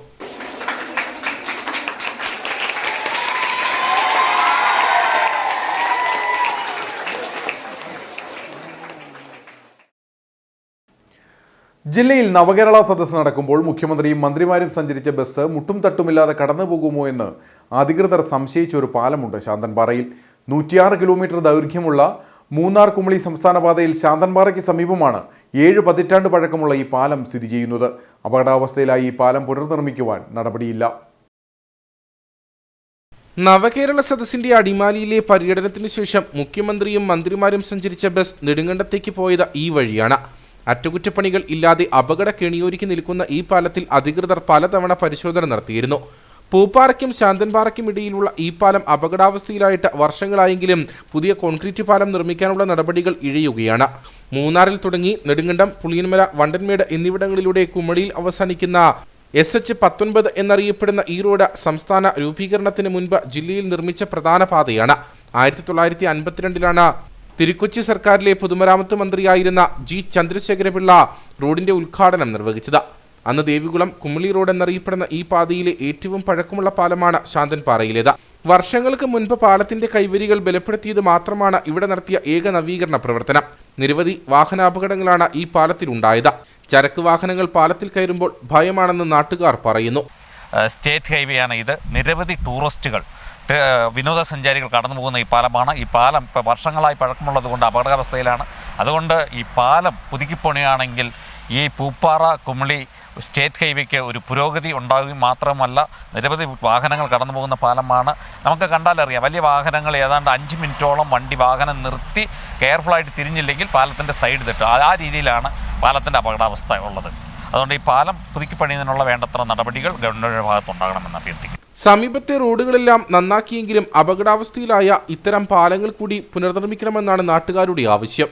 ജില്ലയിൽ നവകേരള സദസ്സ് നടക്കുമ്പോൾ മുഖ്യമന്ത്രിയും മന്ത്രിമാരും സഞ്ചരിച്ച ബസ് മുട്ടും തട്ടുമില്ലാതെ കടന്നുപോകുമോ എന്ന് അധികൃതർ സംശയിച്ച ഒരു പാലമുണ്ട് ശാന്തൻപാറയിൽ. 106 കിലോമീറ്റർ ദൈർഘ്യമുള്ള മൂന്നാർ കുമളി സംസ്ഥാന പാതയിൽ ശാന്തൻപാറയ്ക്ക് സമീപമാണ് 7 പതിറ്റാണ്ട് പഴക്കമുള്ള ഈ പാലം സ്ഥിതി ചെയ്യുന്നത്. അപകടാവസ്ഥയിലായി ഈ പാലം പുനർനിർമ്മിക്കുവാൻ നടപടിയില്ല. നവകേരള സദസ്സിന്റെ അടിമാലിയിലെ പര്യടനത്തിന് ശേഷം മുഖ്യമന്ത്രിയും മന്ത്രിമാരും സഞ്ചരിച്ച ബസ് നെടുങ്കണ്ടത്തേക്ക് പോയത് ഈ വഴിയാണ്. അറ്റകുറ്റപ്പണികൾ ഇല്ലാതെ അപകട കെണിയൊരുക്കി നിൽക്കുന്ന ഈ പാലത്തിൽ അധികൃതർ പലതവണ പരിശോധന നടത്തിയിരുന്നു. പൂപ്പാറയ്ക്കും ശാന്തൻപാറയ്ക്കും ഇടയിലുള്ള ഈ പാലം അപകടാവസ്ഥയിലായിട്ട് വർഷങ്ങളായെങ്കിലും പുതിയ കോൺക്രീറ്റ് പാലം നിർമ്മിക്കാനുള്ള നടപടികൾ ഇഴയുകയാണ്. മൂന്നാറിൽ തുടങ്ങി നെടുങ്കണ്ടം, പുളിയൻമല, വണ്ടൻമേട് എന്നിവിടങ്ങളിലൂടെ കുമളിയിൽ അവസാനിക്കുന്ന SH19 എന്നറിയപ്പെടുന്ന ഈ റോഡ് സംസ്ഥാന രൂപീകരണത്തിന് മുൻപ് ജില്ലയിൽ നിർമ്മിച്ച പ്രധാന പാതയാണ്. 1952 തിരുക്കൊച്ചി സർക്കാരിലെ പൊതുമരാമത്ത് മന്ത്രിയായിരുന്ന G. ചന്ദ്രശേഖരപിള്ള റോഡിന്റെ ഉദ്ഘാടനം നിർവഹിച്ചത്. അന്ന് ദേവികുളം കുമളി റോഡ് എന്നറിയപ്പെടുന്ന ഈ പാതയിലെ ഏറ്റവും പഴക്കമുള്ള പാലമാണ് ശാന്തൻപാറയിലേത്. വർഷങ്ങൾക്ക് മുൻപ് പാലത്തിന്റെ കൈവരികൾ ബലപ്പെടുത്തിയത് മാത്രമാണ് ഇവിടെ നടത്തിയ ഏക നവീകരണ പ്രവർത്തനം. നിരവധി വാഹനാപകടങ്ങളാണ് ഈ പാലത്തിലുണ്ടായത്. ചരക്ക് വാഹനങ്ങൾ പാലത്തിൽ കയറുമ്പോൾ ഭയമാണെന്ന് നാട്ടുകാർ പറയുന്നു. സ്റ്റേറ്റ് ഹൈവേയാണ് ഇത്. നിരവധി ടൂറിസ്റ്റുകൾ, വിനോദസഞ്ചാരികൾ കടന്നു പോകുന്ന ഈ പാലമാണ്. ഈ പാലം ഇപ്പോൾ വർഷങ്ങളായി പഴക്കമുള്ളത് കൊണ്ട് അപകടാവസ്ഥയിലാണ്. അതുകൊണ്ട് ഈ പാലം പുതുക്കിപ്പണിയാണെങ്കിൽ ഈ പൂപ്പാറ കുമളി സ്റ്റേറ്റ് ഹൈവേക്ക് ഒരു പുരോഗതി ഉണ്ടാകുകയും മാത്രമല്ല, നിരവധി വാഹനങ്ങൾ കടന്നു പോകുന്ന പാലമാണ്. നമുക്ക് കണ്ടാലറിയാം, വലിയ വാഹനങ്ങൾ ഏതാണ്ട് 5 മിനിറ്റോളം വാഹനം നിർത്തി കെയർഫുള്ളായിട്ട് തിരിഞ്ഞില്ലെങ്കിൽ പാലത്തിൻ്റെ സൈഡ് തെറ്റും. ആ രീതിയിലാണ് പാലത്തിൻ്റെ അപകടാവസ്ഥ ഉള്ളത്. അതുകൊണ്ട് ഈ പാലം പുതുക്കിപ്പണിയുന്നതിനുള്ള വേണ്ടത്ര നടപടികൾ ഗവൺമെൻറ്റിൻ്റെ ഭാഗത്തുണ്ടാകണമെന്ന് അഭ്യർത്ഥിക്കുന്നു. സമീപത്തെ റോഡുകളെല്ലാം നന്നാക്കിയെങ്കിലും അപകടാവസ്ഥയിലായ ഇത്തരം പാലങ്ങൾ കൂടി പുനർനിർമ്മിക്കണമെന്നാണ് നാട്ടുകാരുടെ ആവശ്യം.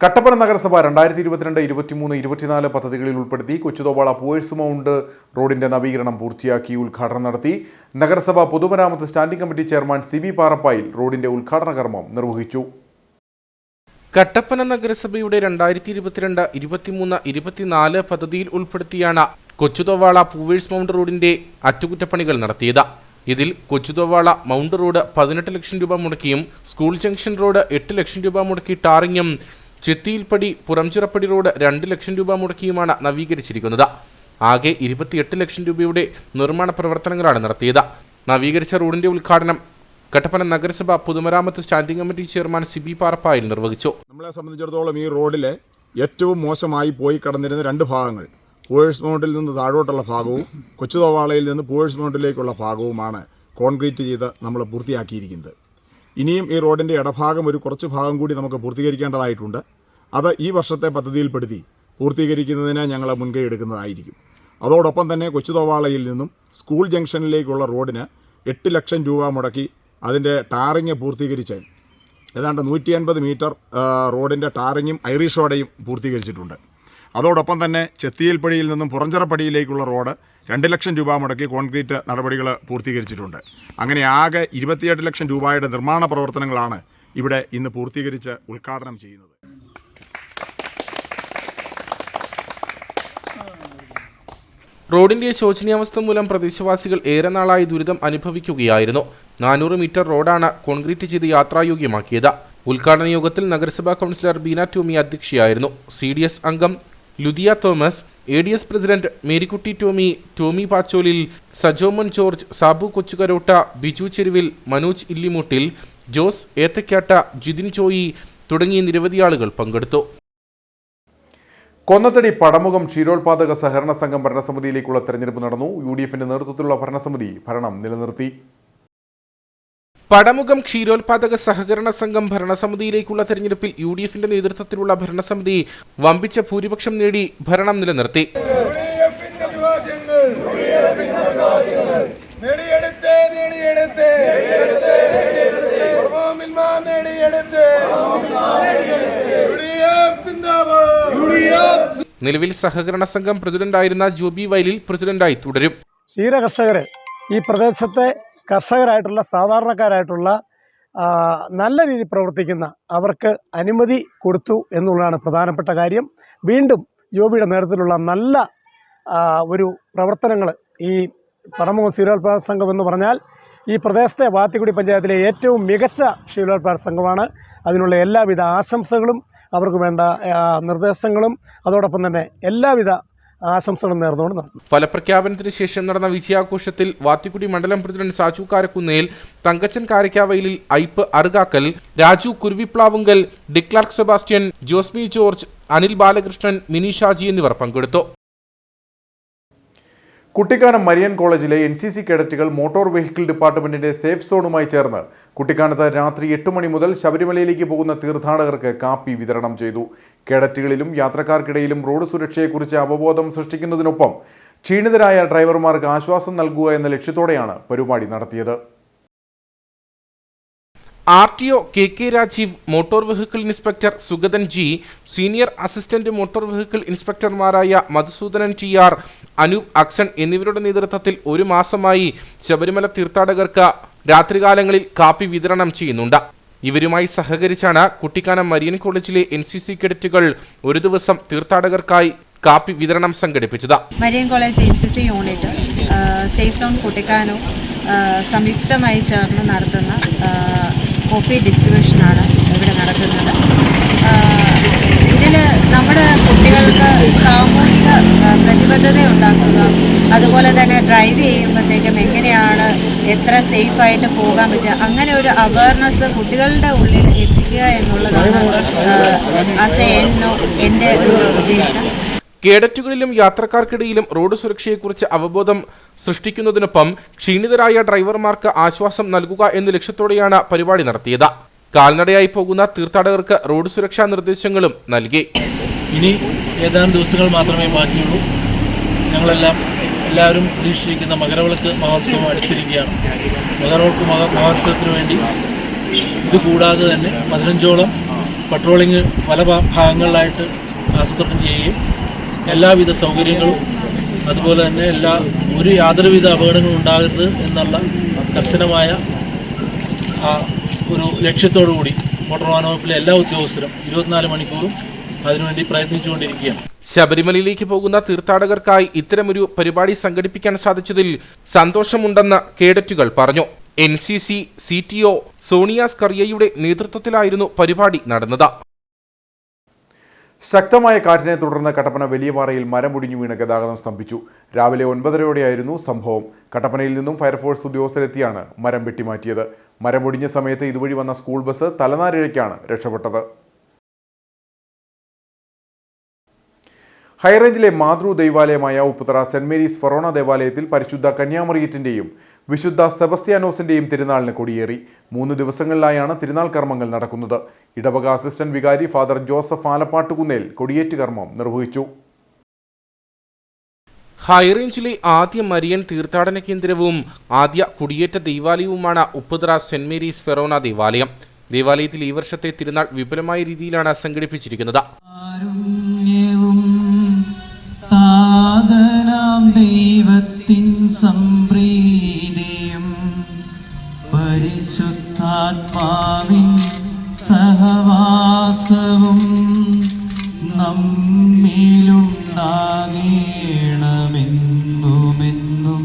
കട്ടപ്പന നഗരസഭ 2022, 23, 24 പദ്ധതികളിൽ ഉൾപ്പെടുത്തി കൊച്ചുതോവാള പൂവേഴ്സ് മൗണ്ട് റോഡിന്റെ നവീകരണം പൂർത്തിയാക്കി ഉദ്ഘാടനം നടത്തി. നഗരസഭ പൊതുമരാമത്ത് standing committee chairman CB Parappayil റോഡിന്റെ ഉദ്ഘാടന കർമ്മം നിർവഹിച്ചു. കട്ടപ്പന നഗരസഭയുടെ 2022, 23, 24 പദ്ധതിയിൽ ഉൾപ്പെടുത്തിയാണ് കൊച്ചുതോവാള പൂവേഴ്സ് മൗണ്ട് റോഡിന്റെ അറ്റകുറ്റപ്പണികൾ നടത്തിയത്. ഇതിൽ കൊച്ചുതോവാള മൗണ്ട് റോഡ് 18 ലക്ഷം രൂപ മുടക്കിയും സ്കൂൾ ജംഗ്ഷൻ റോഡ് 8 ലക്ഷം രൂപ മുടക്കി ടാറിങ്ങും ചെത്തിയിൽപ്പടി പുറംചിറപ്പടി റോഡ് 2 ലക്ഷം രൂപ മുടക്കിയുമാണ് നവീകരിച്ചിരിക്കുന്നത്. ആകെ 28 ലക്ഷം രൂപയുടെ നിർമ്മാണ പ്രവർത്തനങ്ങളാണ് നടത്തിയത്. നവീകരിച്ച റോഡിന്റെ ഉദ്ഘാടനം കട്ടപ്പന നഗരസഭ പൊതുമരാമത്ത് standing committee chairman CB Parappayil നിർവഹിച്ചു. നമ്മളെ സംബന്ധിച്ചിടത്തോളം ഈ റോഡിലെ ഏറ്റവും മോശമായി പോയി കടന്നിരുന്ന 2 ഭാഗങ്ങൾ പൂവേഴ്സ് മൗണ്ടിൽ നിന്ന് താഴോട്ടുള്ള ഭാഗവും കൊച്ചുതോവാളയിൽ നിന്ന് പൂവേഴ്സ് മൗണ്ടിലേക്കുള്ള ഭാഗവുമാണ് കോൺക്രീറ്റ് ചെയ്ത് നമ്മൾ പൂർത്തിയാക്കിയിരിക്കുന്നത്. ഇനിയും ഈ റോഡിൻ്റെ ഇടഭാഗം കുറച്ച് ഭാഗം കൂടി നമുക്ക് പൂർത്തീകരിക്കേണ്ടതായിട്ടുണ്ട്. അത് ഈ വർഷത്തെ പദ്ധതിയിൽപ്പെടുത്തി പൂർത്തീകരിക്കുന്നതിന് ഞങ്ങൾ മുൻകൈ എടുക്കുന്നതായിരിക്കും. അതോടൊപ്പം തന്നെ കൊച്ചുതോവാളയിൽ നിന്നും സ്കൂൾ ജംഗ്ഷനിലേക്കുള്ള റോഡിന് 8 ലക്ഷം രൂപ മുടക്കി അതിൻ്റെ ടാറിങ് പൂർത്തീകരിച്ച് ഏതാണ്ട് 150 മീറ്റർ റോഡിൻ്റെ ടാറിങ്ങും ഐറിഷ് റോഡയും പൂർത്തീകരിച്ചിട്ടുണ്ട്. അതോടൊപ്പം തന്നെ ചെത്തിയിൽപ്പടിയിൽ നിന്നും പുറഞ്ചിറപ്പടിയിലേക്കുള്ള റോഡ് 2 ലക്ഷം രൂപ മുടക്കി കോൺക്രീറ്റ് നടപടികൾ പൂർത്തീകരിച്ചിട്ടുണ്ട്. അങ്ങനെ ആകെ 28 ലക്ഷം രൂപയുടെ നിർമ്മാണ പ്രവർത്തനങ്ങളാണ് ഇവിടെ ഇന്ന് പൂർത്തീകരിച്ച് ഉദ്ഘാടനം ചെയ്യുന്നത്. റോഡിന്റെ ശോചനീയാവസ്ഥ മൂലം പ്രദേശവാസികൾ ഏറെ നാളായി ദുരിതം അനുഭവിക്കുകയായിരുന്നു. 400 മീറ്റർ റോഡാണ് കോൺക്രീറ്റ് ചെയ്ത് യാത്രായോഗ്യമാക്കിയത്. ഉദ്ഘാടന യോഗത്തിൽ നഗരസഭാ കൗൺസിലർ ബീന ടോമി അധ്യക്ഷയായിരുന്നു. CDS അംഗം ലുദിയ തോമസ്, ADS പ്രസിഡന്റ് മേരിക്കുട്ടി ടോമി, ടോമി പാച്ചോലിൽ, സജോമൻ ജോർജ്, സാബു കൊച്ചുകരോട്ട, ബിജു ചെരുവിൽ, മനോജ് ഇല്ലിമൂട്ടിൽ, ജോസ് ഏത്തക്കാട്ട, ജിതിൻ ചോയി തുടങ്ങിയ നിരവധി ആളുകൾ പങ്കെടുത്തു. കൊന്നത്തടി പടമുഖം ക്ഷീരോത്പാദക സഹകരണ സംഘം ഭരണസമിതിയിലേക്കുള്ള തെരഞ്ഞെടുപ്പ് നടന്നു. UDFന്റെ നേതൃത്വത്തിലുള്ള ഭരണസമിതി ഭരണം നിലനിർത്തി. പടമുഖം ക്ഷീരോത്പാദക സഹകരണ സംഘം ഭരണസമിതിയിലേക്കുള്ള തെരഞ്ഞെടുപ്പിൽ UDFന്റെ നേതൃത്വത്തിലുള്ള ഭരണസമിതി വമ്പിച്ച ഭൂരിപക്ഷം നേടി ഭരണം നിലനിർത്തി. നിലവിൽ സഹകരണ സംഘം പ്രസിഡന്റായിരുന്ന ജോബി വയലിൽ പ്രസിഡന്റായി തുടരും. ക്ഷീര കർഷകർ ഈ പ്രദേശത്തെ കർഷകരായിട്ടുള്ള സാധാരണക്കാരായിട്ടുള്ള നല്ല രീതിയിൽ പ്രവർത്തിക്കുന്ന അവർക്ക് അനുമതി കൊടുത്തു എന്നുള്ളതാണ് പ്രധാനപ്പെട്ട കാര്യം. വീണ്ടും ജോബിയുടെ നേതൃത്വത്തിലുള്ള നല്ല ഒരു പ്രവർത്തനങ്ങൾ ഈ പടമുഖം ക്ഷീരോത്പാദക സംഘം എന്ന് പറഞ്ഞാൽ ഈ പ്രദേശത്തെ വാത്തിക്കുടി പഞ്ചായത്തിലെ ഏറ്റവും മികച്ച ക്ഷീരോത്പാദക സംഘമാണ്. അതിനുള്ള എല്ലാവിധ ആശംസകളും അവർക്ക് വേണ്ട നിർദ്ദേശങ്ങളും അതോടൊപ്പം തന്നെ എല്ലാവിധ ആശംസകളും നേർന്നുകൊണ്ട് നടന്നു. ഫലപ്രഖ്യാപനത്തിന് ശേഷം നടന്ന വിജയാഘോഷത്തിൽ വാത്തിക്കുടി മണ്ഡലം പ്രസിഡന്റ് സാജു കാരക്കുന്നേൽ, തങ്കച്ചൻ കാരക്കാവയലിൽ, ഐപ്പ് അറുകാക്കൽ, രാജു കുരുവിപ്ലാവുങ്കൽ, ഡിക്ലാർക്ക് സെബാസ്റ്റ്യൻ, ജോസ്മി ജോർജ്, അനിൽ ബാലകൃഷ്ണൻ, മിനി ഷാജി എന്നിവർ പങ്കെടുത്തു. കുട്ടിക്കാനം മരിയൻ കോളേജിലെ NCC കേഡറ്റുകൾ മോട്ടോർ വെഹിക്കിൾ ഡിപ്പാർട്ട്മെന്റിന്റെ സേഫ് സോണുമായി ചേർന്ന് കുട്ടിക്കാനത്ത് രാത്രി 8 മണി മുതൽ ശബരിമലയിലേക്ക് പോകുന്ന തീർത്ഥാടകർക്ക് കാപ്പി വിതരണം ചെയ്തു. കേഡറ്റുകളിലും യാത്രക്കാർക്കിടയിലും റോഡ് സുരക്ഷയെക്കുറിച്ച് അവബോധം സൃഷ്ടിക്കുന്നതിനൊപ്പം ക്ഷീണിതരായ ഡ്രൈവർമാർക്ക് ആശ്വാസം നൽകുക എന്ന ലക്ഷ്യത്തോടെയാണ് പരിപാടി നടത്തിയത്. RTO KK Rajeev, motor vehicle inspector Sugathan G, senior assistant motor vehicle ഇൻസ്പെക്ടർമാരായ മധുസൂദനൻ TR, അനൂപ് അക്സൺ എന്നിവരുടെ നേതൃത്വത്തിൽ 1 മാസമായി ശബരിമല തീർത്ഥാടകർക്ക് രാത്രികാലങ്ങളിൽ കാപ്പി വിതരണം ചെയ്യുന്നുണ്ട്. ഇവരുമായി സഹകരിച്ചാണ് കുട്ടിക്കാനം മരിയൻ കോളേജിലെ NCC കേഡറ്റുകൾ ഒരു ദിവസം തീർത്ഥാടകർക്കായി കാപ്പി വിതരണം സംഘടിപ്പിച്ചത്. Marian college NCC unit safe zone കുട്ടിക്കാനവും സംയുക്തമായി ചേർന്ന് നടത്തുന്ന കോഫി ഡിസ്ട്രിബ്യൂഷനാണ് ഇവിടെ നടക്കുന്നത്. ഇതിൽ നമ്മുടെ കുട്ടികൾക്ക് സാമൂഹിക പ്രതിബദ്ധത ഉണ്ടാക്കുക, അതുപോലെ തന്നെ ഡ്രൈവ് ചെയ്യുമ്പോഴത്തേക്കും എങ്ങനെയാണ് എത്ര സേഫായിട്ട് പോകാൻ പറ്റുക, അങ്ങനെ ഒരു അവയർനെസ് കുട്ടികളുടെ ഉള്ളിൽ എത്തിക്കുക എന്നുള്ളതാണ് എൻ്റെ ഒരു ഉദ്ദേശം. കേഡറ്റുകളിലും യാത്രക്കാർക്കിടയിലും റോഡ് സുരക്ഷയെക്കുറിച്ച് അവബോധം സൃഷ്ടിക്കുന്നതിനൊപ്പം ക്ഷീണിതരായ ഡ്രൈവർമാർക്ക് ആശ്വാസം നൽകുക എന്ന ലക്ഷ്യത്തോടെയാണ് പരിപാടി നടത്തിയത്. കാൽനടയായി പോകുന്ന തീർത്ഥാടകർക്ക് റോഡ് സുരക്ഷാ നിർദ്ദേശങ്ങളും നൽകി. ഇനി ഏതാനും ദിവസങ്ങൾ മാത്രമേ ബാക്കിയുള്ളൂ. എല്ലാവരും പ്രതീക്ഷിക്കുന്ന മകരവിളക്ക് മഹോത്സവം അടുത്തിരിക്കുകയാണ്. മകരവിളക്ക് മഹോത്സവത്തിന് വേണ്ടി ഇതുകൂടാതെ തന്നെ 15ഓളം പട്രോളിംഗ് പല ഭാഗങ്ങളിലായിട്ട് ആസൂത്രണം ചെയ്യുകയും എല്ലാവിധ സൗകര്യങ്ങളും അതുപോലെ തന്നെ യാതൊരുവിധ അപകടങ്ങളും ഉണ്ടാകരുത് എന്നുള്ള കർശനമായ ഒരു ലക്ഷ്യത്തോടു കൂടി മോട്ടോർ വാഹന വകുപ്പിലെ എല്ലാ ഉദ്യോഗസ്ഥരും 24 മണിക്കൂറും അതിനുവേണ്ടി പ്രയത്നിച്ചുകൊണ്ടിരിക്കുകയാണ്. ശബരിമലയിലേക്ക് പോകുന്ന തീർത്ഥാടകർക്കായി ഇത്തരമൊരു പരിപാടി സംഘടിപ്പിക്കാൻ സാധിച്ചതിൽ സന്തോഷമുണ്ടെന്ന് കേഡറ്റുകൾ പറഞ്ഞു. NCC CTO സോണിയ സ്കറിയയുടെ നേതൃത്വത്തിലായിരുന്നു പരിപാടി നടന്നത്. ശക്തമായ കാറ്റിനെ തുടർന്ന് കട്ടപ്പന വലിയപാറയിൽ മരമൊടിഞ്ഞു വീണ് ഗതാഗതം സ്തംഭിച്ചു. രാവിലെ 9:30യോടെയായിരുന്നു സംഭവം. കട്ടപ്പനയിൽ നിന്നും ഫയർഫോഴ്സ് ഉദ്യോഗസ്ഥരെത്തിയാണ് മരം വെട്ടിമാറ്റിയത്. മരമൊടിഞ്ഞ സമയത്ത് ഇതുവഴി വന്ന സ്കൂൾ ബസ് തലനാരിഴയ്ക്കാണ് രക്ഷപ്പെട്ടത്. ഹൈറേഞ്ചിലെ മാതൃ ദൈവാലയമായ ഉപ്പുതറ സെന്റ് മേരീസ് ഫൊറോണ ദേവാലയത്തിൽ പരിശുദ്ധ കന്യാമറിയത്തിന്റെയും വിശുദ്ധ സെബസ്ത്യാനോസിന്റെയും തിരുനാളിന് കൊടിയേറി. 3 ദിവസങ്ങളിലായാണ് തിരുനാൾ കർമ്മങ്ങൾ നടക്കുന്നത്. ഇടവക അസിസ്റ്റന്റ് വികാരി ഫാദർ ജോസഫ് ആലപ്പാട്ടുകുന്നേൽ കൊടിയേറ്റ് കർമ്മം നിർവഹിച്ചു. ഹൈറേഞ്ചിലെ ആദ്യ മരിയൻ തീർത്ഥാടന കേന്ദ്രവും ആദ്യ കുടിയേറ്റ ദൈവാലയവുമാണ് ഉപ്പുതറ സെന്റ് മേരീസ് ഫൊറോണ ദേവാലയം. ദേവാലയത്തിൽ ഈ വർഷത്തെ തിരുനാൾ വിപുലമായ രീതിയിലാണ് സംഘടിപ്പിച്ചിരിക്കുന്നത്. ദൈവത്തിൻ സംപ്രീതിയും പരിശുദ്ധാത്മാവിൻ സഹവാസവും നമ്മിലുണ്ടാകേണമെന്നുമെന്നും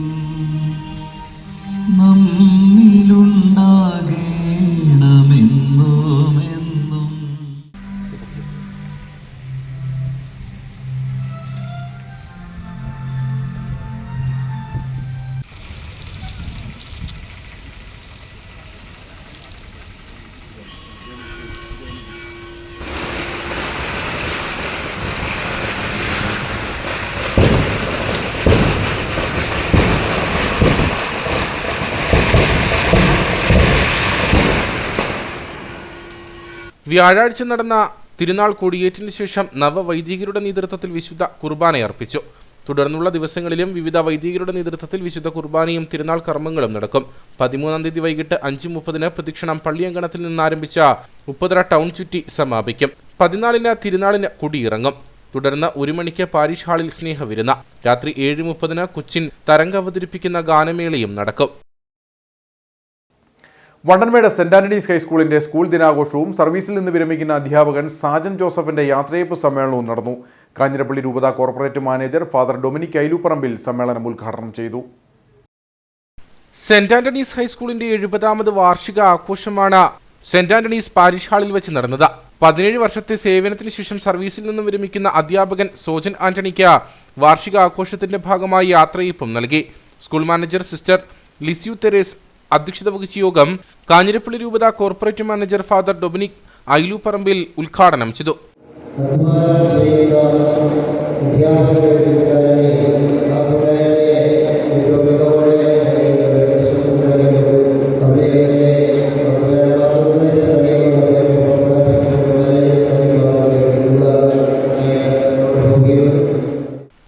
നമ്മിലുണ്ടാകേണമെന്നുമെന്നും. വ്യാഴാഴ്ച നടന്ന തിരുനാൾ കൊടിയേറ്റിന് ശേഷം നവവൈദികരുടെ നേതൃത്വത്തിൽ വിശുദ്ധ കുർബാനയർപ്പിച്ചു. തുടർന്നുള്ള ദിവസങ്ങളിലും വിവിധ വൈദികരുടെ നേതൃത്വത്തിൽ വിശുദ്ധ കുർബാനയും തിരുനാൾ കർമ്മങ്ങളും നടക്കും. 13-ാം തീയതി വൈകിട്ട് 5:30 പ്രദക്ഷിണം പള്ളിയങ്കണത്തിൽ നിന്നാരംഭിച്ച ഉപ്പുതറ ടൗൺ ചുറ്റി സമാപിക്കും. 14-ന് തിരുനാളിന് കൊടിയിറങ്ങും. തുടർന്ന് 1 മണിക്ക് പാരിഷ് ഹാളിൽ സ്നേഹവിരുന്ന്. രാത്രി 7:30 കൊച്ചിൻ തരംഗ് അവതരിപ്പിക്കുന്ന ഗാനമേളയും നടക്കും. വണ്ടൻമേട് സെന്റ് ആന്റണീസ് ഹൈസ്കൂളിന്റെ സ്കൂൾ ദിനാഘോഷവും സർവീസിൽ നിന്ന് വിരമിക്കുന്ന അധ്യാപകൻ സാജൻ ജോസഫിന്റെ യാത്രയയപ്പ് സമ്മേളനവും നടന്നു. കാഞ്ഞിരപ്പള്ളി രൂപത കോർപ്പറേറ്റ് മാനേജർ ഫാദർ ഡൊമിനിക് ഐലൂപ്പറമ്പിൽ സമ്മേളനം ഉദ്ഘാടനം ചെയ്തു. സെന്റ് ആന്റണീസ് ഹൈസ്കൂളിന്റെ 70ാമത് വാർഷിക ആഘോഷമാണ് സെന്റ് ആന്റണീസ് പാരിഷ് ഹാളിൽ വെച്ച് നടന്നത്. 17 വർഷത്തെ സേവനത്തിന് ശേഷം സർവീസിൽ നിന്നും വിരമിക്കുന്ന അധ്യാപകൻ സോജൻ ആന്റണിക്ക് വാർഷിക ആഘോഷത്തിന്റെ ഭാഗമായി യാത്രയയപ്പും നൽകി. School manager sister Lisieux Therese അധ്യക്ഷത വഹിച്ച യോഗം കാഞ്ഞിരപ്പള്ളി രൂപത കോർപ്പറേറ്റ് മാനേജർ ഫാദർ ഡൊമിനിക് ഐലൂപ്പറമ്പിൽ ഉദ്ഘാടനം ചെയ്തു.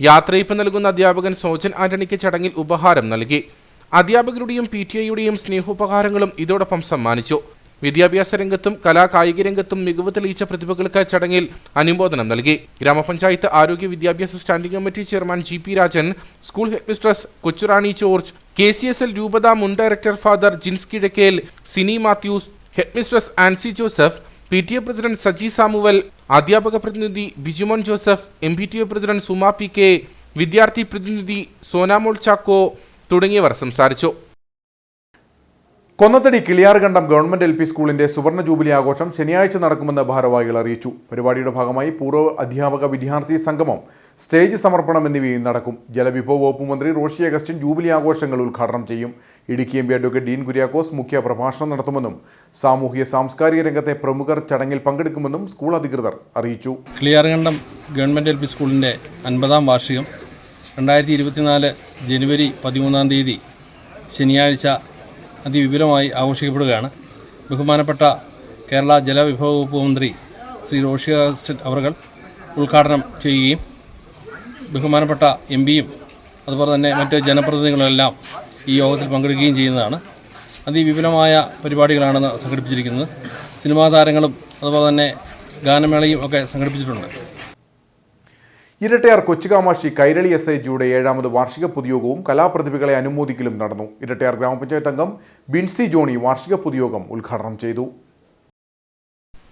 യാത്രയയപ്പ് നൽകുന്ന അധ്യാപകൻ സോജൻ ആന്റണിക്ക് ചടങ്ങിൽ ഉപഹാരം നൽകി. അധ്യാപകരുടെയും PTA-യുടെയും സ്നേഹോപഹാരങ്ങളും ഇതോടൊപ്പം സമ്മാനിച്ചു. വിദ്യാഭ്യാസ രംഗത്തും കായിക രംഗത്തും മികവ് തെളിയിച്ച പ്രതിഭകൾക്ക് ചടങ്ങിൽ അനുമോദനം നൽകി. ഗ്രാമപഞ്ചായത്ത് ആരോഗ്യ വിദ്യാഭ്യാസ standing committee chairman GP Rajan, school headmistress Kochurani George, KCSL രൂപത മുൻ director father Jins Kizhakkel, Sini Mathews, headmistress Ancy Joseph, PTA president Saji Samuel, അധ്യാപക പ്രതിനിധി Bijumon Joseph, MPTA president Suma PK, വിദ്യാർത്ഥി പ്രതിനിധി സോനാമോൾ ചാക്കോ തുടങ്ങിയവർ സംസാരിച്ചു. കൊന്നത്തടി കിളിയാർകണ്ടം ഗവൺമെന്റ് LP സ്കൂളിന്റെ സുവർണ ജൂബിലി ആഘോഷം ശനിയാഴ്ച നടക്കുമെന്ന് ഭാരവാഹികൾ അറിയിച്ചു. പരിപാടിയുടെ ഭാഗമായി പൂർവ്വ അധ്യാപക വിദ്യാർത്ഥി സംഗമം, സ്റ്റേജ് സമർപ്പണം എന്നിവയും നടക്കും. ജലവിഭവ വകുപ്പ് മന്ത്രി റോഷി അഗസ്റ്റിൻ ജൂബിലി ആഘോഷങ്ങൾ ഉദ്ഘാടനം ചെയ്യും. ഇടുക്കി MP അഡ്വക്കേറ്റ് ഡീൻ കുര്യാക്കോസ് മുഖ്യ പ്രഭാഷണം നടത്തുമെന്നും സാമൂഹ്യ സാംസ്കാരിക രംഗത്തെ പ്രമുഖർ ചടങ്ങിൽ പങ്കെടുക്കുമെന്നും സ്കൂൾ അധികൃതർ അറിയിച്ചു. കിളിയാർകണ്ടം ഗവൺമെന്റ് LP സ്കൂളിന്റെ 50ാം വാർഷികം 2024 ജനുവരി 13-ാം തീയതി ശനിയാഴ്ച അതിവിപുലമായി ആഘോഷിക്കപ്പെടുകയാണ്. ബഹുമാനപ്പെട്ട കേരള ജലവിഭവ വകുപ്പ് മന്ത്രി ശ്രീ റോഷി അഗസ്റ്റിൻ അവർ ഉദ്ഘാടനം ചെയ്യുകയും ബഹുമാനപ്പെട്ട MPയും അതുപോലെ തന്നെ മറ്റ് ജനപ്രതിനിധികളെല്ലാം ഈ യോഗത്തിൽ പങ്കെടുക്കുകയും ചെയ്യുന്നതാണ്. അതിവിപുലമായ പരിപാടികളാണ് സംഘടിപ്പിച്ചിരിക്കുന്നത്. സിനിമാ താരങ്ങളും അതുപോലെ തന്നെ ഗാനമേളയും ഒക്കെ സംഘടിപ്പിച്ചിട്ടുണ്ട്. ഇരട്ടയാർ കൊച്ചുകാമാക്ഷി കൈരളി SIGയുടെ 7ാമത് വാർഷിക പൊതുയോഗവും കലാപ്രതിഭകളെ അനുമോദിക്കലും നടന്നു. ഇരട്ടയാർ ഗ്രാമപഞ്ചായത്ത് അംഗം ബിൻസി ജോണി വാർഷിക പൊതുയോഗം ഉദ്ഘാടനം ചെയ്തു.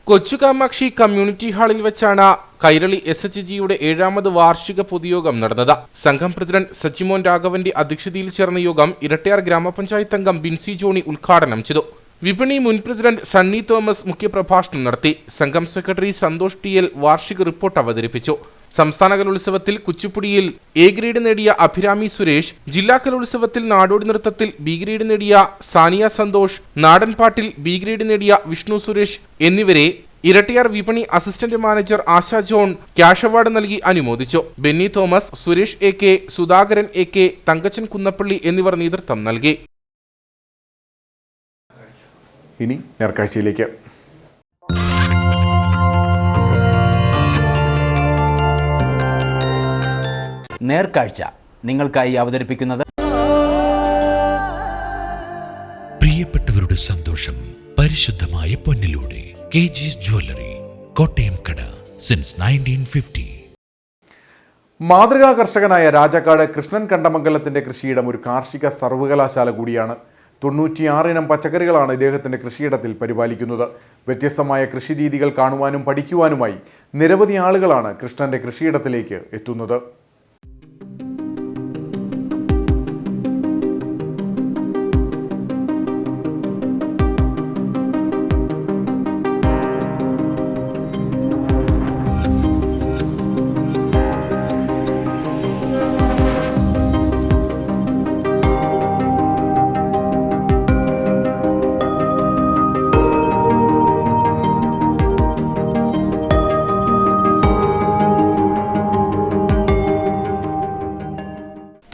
കൊച്ചുകാമാക്ഷി കമ്മ്യൂണിറ്റി ഹാളിൽ വെച്ചാണ് കൈരളി SHGയുടെ 7ാമത് വാർഷിക പൊതുയോഗം നടന്നത്. സംഘം പ്രസിഡന്റ് സച്ചിമോൻ രാഘവന്റെ അധ്യക്ഷതയിൽ ചേർന്ന യോഗം ഇരട്ടയാർ ഗ്രാമപഞ്ചായത്ത് അംഗം ബിൻസി ജോണി ഉദ്ഘാടനം ചെയ്തു. വിപണി മുൻ പ്രസിഡന്റ് സണ്ണി തോമസ് മുഖ്യപ്രഭാഷണം നടത്തി. സംഘം സെക്രട്ടറി സന്തോഷ് TL വാർഷിക റിപ്പോർട്ട് അവതരിപ്പിച്ചു. സംസ്ഥാന കലോത്സവത്തിൽ കുച്ചിപ്പുടിയിൽ A ഗ്രേഡ് നേടിയ അഭിരാമി സുരേഷ്, ജില്ലാ കലോത്സവത്തിൽ നാടോടി നൃത്തത്തിൽ B ഗ്രേഡ് നേടിയ സാനിയ സന്തോഷ്, നാടൻപാട്ടിൽ B ഗ്രേഡ് നേടിയ വിഷ്ണു സുരേഷ് എന്നിവരെ ഇരട്ടയാർ വിപണി assistant manager Asha John cash award നൽകി അനുമോദിച്ചു. ബെന്നി തോമസ്, സുരേഷ് AK, സുധാകരൻ AK, തങ്കച്ചൻ കുന്നപ്പള്ളി എന്നിവർ നേതൃത്വം നൽകി. ഇനി നേർക്കാഴ്ചയിലേക്ക്. നേർക്കാഴ്ച നിങ്ങൾക്കായി അവതരിപ്പിക്കുന്നത് പ്രിയപ്പെട്ടവരുടെ സന്തോഷം പരിശുദ്ധമായ പൊന്നിലൂടെ കെജിസ് ജ്വല്ലറി, കോട്ടയം കട, സിൻസ് 1950. മാതൃകാ കർഷകനായ രാജാക്കാട് കൃഷ്ണൻ കണ്ടമംഗലത്തിന്റെ കൃഷിയിടം ഒരു കാർഷിക സർവകലാശാല കൂടിയാണ്. 96 ഇനം പച്ചക്കറികളാണ് ഇദ്ദേഹത്തിന്റെ കൃഷിയിടത്തിൽ പരിപാലിക്കുന്നത്. വ്യത്യസ്തമായ കൃഷിരീതികൾ കാണുവാനും പഠിക്കുവാനുമായി നിരവധി ആളുകളാണ് കൃഷ്ണന്റെ കൃഷിയിടത്തിലേക്ക് എത്തുന്നത്.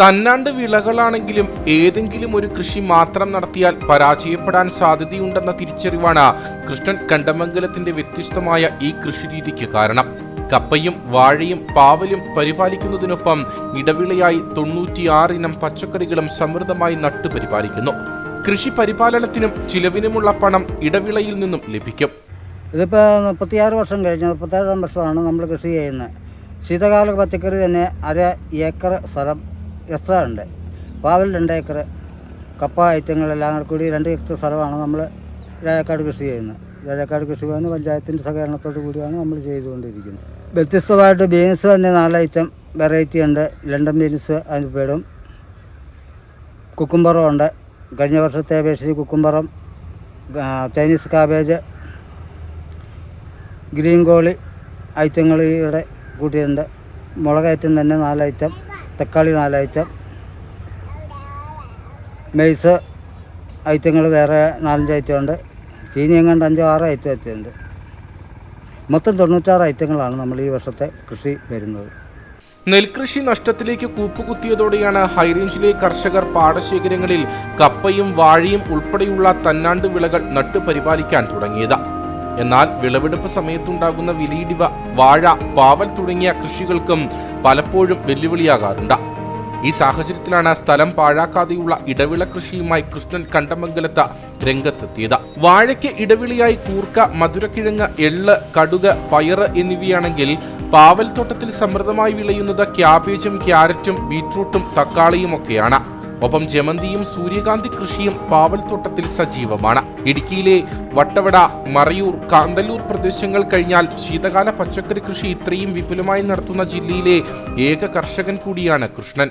തന്നാണ്ട് വിളകളാണെങ്കിലും ഏതെങ്കിലും ഒരു കൃഷി മാത്രം നടത്തിയാൽ പരാജയപ്പെടാൻ സാധ്യതയുണ്ടെന്ന തിരിച്ചറിവാണ് കൃഷ്ണൻ കണ്ടമംഗലത്തിന്റെ വ്യത്യസ്തമായ ഈ കൃഷിരീതിക്ക് കാരണം. കപ്പയും വാഴയും പാവലും പരിപാലിക്കുന്നതിനൊപ്പം ഇടവിളയായി 96 ഇനം പച്ചക്കറികളും സമൃദ്ധമായി നട്ടുപരിപാലിക്കുന്നു. കൃഷി പരിപാലനത്തിനും ചിലവിനുമുള്ള പണം ഇടവിളയിൽ നിന്നും ലഭിക്കും. ഇതിപ്പോൾ 36 വർഷം കഴിഞ്ഞ് 37 വർഷമാണ് നമ്മൾ കൃഷി ചെയ്യുന്നത്. ശീതകാല പച്ചക്കറി തന്നെ 1/2 ഏക്കർ സ്ഥലം എക്സ്ട്രാ ഉണ്ട്. പാവൽ 2 ഏക്കർ, കപ്പ ഐറ്റങ്ങളെല്ലാം കൂടി 2 ഏക്കർ സ്ഥലമാണ് നമ്മൾ രാജാക്കാട് കൃഷി ചെയ്യുന്നത്. രാജാക്കാട് കൃഷി ഭവൻ പഞ്ചായത്തിൻ്റെ സഹകരണത്തോടു കൂടിയാണ് നമ്മൾ ചെയ്തുകൊണ്ടിരിക്കുന്നത്. വ്യത്യസ്തമായിട്ട് ബീൻസ് തന്നെ 4 ഐറ്റം വെറൈറ്റി ഉണ്ട്. ലണ്ടൻ ബീൻസ് അതിന് പെടും. കുക്കുംബറും ഉണ്ട്. കഴിഞ്ഞ വർഷത്തെ അപേക്ഷിച്ച് കുക്കുംബറും, ചൈനീസ് കാബേജ്, ഗ്രീൻ കോളി ഐറ്റങ്ങൾ ഇവിടെ കൂട്ടിയിട്ടുണ്ട്. മുളക് ഐറ്റം തന്നെ 4 ഐറ്റം, തക്കാളി 4 ഐറ്റം, മെയ്സ് ഐറ്റങ്ങൾ വേറെ 4-5 ഐറ്റം ഉണ്ട്. ചീനി എങ്ങാണ്ട് 5-6 ഐറ്റം ഉണ്ട്. മൊത്തം 96 ഐറ്റങ്ങളാണ് നമ്മൾ ഈ വർഷത്തെ കൃഷി വരുന്നത്. നെൽകൃഷി നഷ്ടത്തിലേക്ക് കൂപ്പുകുത്തിയതോടെയാണ് ഹൈറേഞ്ചിലെ കർഷകർ പാടശേഖരങ്ങളിൽ കപ്പയും വാഴയും ഉൾപ്പെടെയുള്ള തന്നാണ്ട് വിളകൾ നട്ടുപരിപാലിക്കാൻ തുടങ്ങിയത്. എന്നാൽ വിളവെടുപ്പ് സമയത്തുണ്ടാകുന്ന വിലയിടിവ വാഴ, പാവൽ തുടങ്ങിയ കൃഷികൾക്കും പലപ്പോഴും വെല്ലുവിളിയാകാറുണ്ട്. ഈ സാഹചര്യത്തിലാണ് സ്ഥലം പാഴാക്കാതെയുള്ള ഇടവിള കൃഷിയുമായി കൃഷ്ണൻ കണ്ടമംഗലത്ത് രംഗത്തെത്തിയത്. വാഴയ്ക്ക് ഇടവിളിയായി കൂർക്ക, മധുരക്കിഴങ്ങ്, എള്ള്, കടുക്, പയറ് എന്നിവയാണെങ്കിൽ പാവൽ തോട്ടത്തിൽ സമൃദ്ധമായി വിളയുന്നത് ക്യാബേജും ക്യാരറ്റും ബീറ്റ്റൂട്ടും തക്കാളിയുമൊക്കെയാണ്. ഒപ്പം ജമന്തിയും സൂര്യകാന്തി കൃഷിയും പാവൽ തോട്ടത്തിൽ സജീവമാണ്. ഇടുക്കിയിലെ വട്ടവട, മറയൂർ, കാന്തല്ലൂർ പ്രദേശങ്ങൾ കഴിഞ്ഞാൽ ശീതകാല പച്ചക്കറി കൃഷി ഇത്രയും വിപുലമായി നടത്തുന്ന ജില്ലയിലെ ഏക കർഷകൻ കൂടിയാണ് കൃഷ്ണൻ.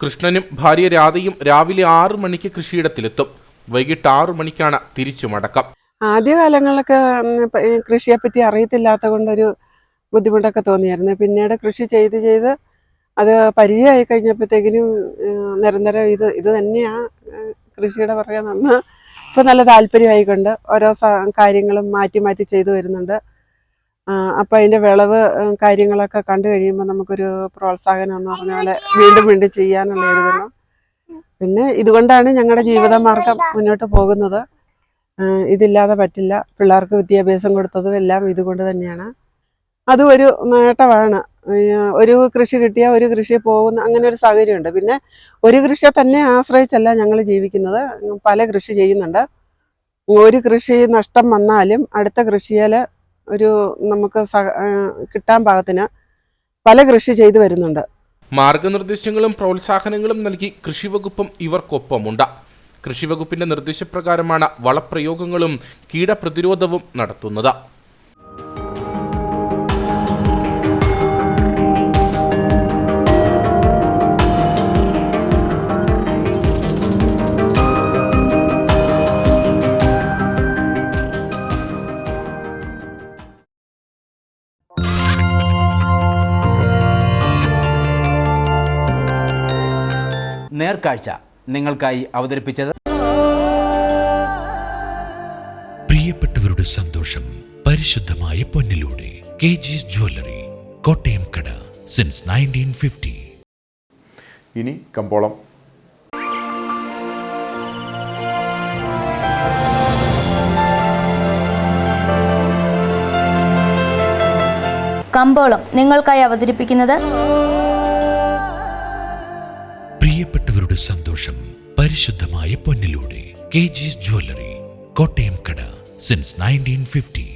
കൃഷ്ണനും ഭാര്യ രാധയും രാവിലെ 6 മണിക്ക് കൃഷിയിടത്തിലെത്തും. വൈകിട്ട് 6 മണിക്കാണ് തിരിച്ചു മടക്കം. ആദ്യകാലങ്ങളിലൊക്കെ കൃഷിയെപ്പറ്റി അറിയത്തില്ലാത്ത കൊണ്ടൊരു ബുദ്ധിമുട്ടൊക്കെ തോന്നിയായിരുന്നു. പിന്നീട് കൃഷി ചെയ്ത് അത് പരിചയമായി കഴിഞ്ഞപ്പോഴത്തേക്കിനും നിരന്തരം ഇത് തന്നെയാണ് കൃഷിയുടെ പുറകെ നിന്ന് ഇപ്പം നല്ല താല്പര്യമായിക്കൊണ്ട് ഓരോ കാര്യങ്ങളും മാറ്റി ചെയ്തു വരുന്നുണ്ട്. അപ്പം അതിൻ്റെ വിളവ് കാര്യങ്ങളൊക്കെ കണ്ടു കഴിയുമ്പോൾ നമുക്കൊരു പ്രോത്സാഹനം എന്ന് പറഞ്ഞ പോലെ വീണ്ടും ചെയ്യാനുള്ള ഒരു ഇതാണ്. പിന്നെ ഇതുകൊണ്ടാണ് ഞങ്ങളുടെ ജീവിതമാർഗം മുന്നോട്ട് പോകുന്നത്. ഇതില്ലാതെ പറ്റില്ല. പിള്ളേർക്ക് വിദ്യാഭ്യാസം കൊടുത്തതും എല്ലാം ഇതുകൊണ്ട് തന്നെയാണ്. അതും ഒരു നേട്ടമാണ്. ഒരു കൃഷി കിട്ടിയാൽ ഒരു കൃഷി പോകുന്ന അങ്ങനെ ഒരു സാഹചര്യമുണ്ട്. പിന്നെ ഒരു കൃഷിയെ തന്നെ ആശ്രയിച്ചല്ല ഞങ്ങൾ ജീവിക്കുന്നത്. പല കൃഷി ചെയ്യുന്നുണ്ട്. ഒരു കൃഷി നഷ്ടം വന്നാലും അടുത്ത കൃഷിയിൽ ഒരു നമുക്ക് കിട്ടാൻ പാകത്തിന് പല കൃഷി ചെയ്തു വരുന്നുണ്ട്. മാർഗനിർദ്ദേശങ്ങളും പ്രോത്സാഹനങ്ങളും നൽകി കൃഷിവകുപ്പും ഇവർക്കൊപ്പമുണ്ട്. കൃഷിവകുപ്പിന്റെ നിർദ്ദേശപ്രകാരമാണ് വളപ്രയോഗങ്ങളും കീടപ്രതിരോധവും നടത്തുന്നത്. നേർക്കാഴ്ച നിങ്ങൾക്കായി അവതരിപ്പിച്ചത് പ്രിയപ്പെട്ടവരുടെ സന്തോഷം പരിശുദ്ധമായ പൊന്നിലൂടെ KG's ജ്വല്ലറി, കോട്ടയം കട, സിൻസ് 1950. ഇനി കമ്പോളം. കമ്പോളം നിങ്ങൾക്കായി അവതരിപ്പിക്കുന്നത് പ്രിയപ്പെട്ടവരുടെ സന്തോഷം പരിശുദ്ധമായ പൊന്നിലൂടെ KG's ജ്വല്ലറി, കോട്ടയം കട, since 1950.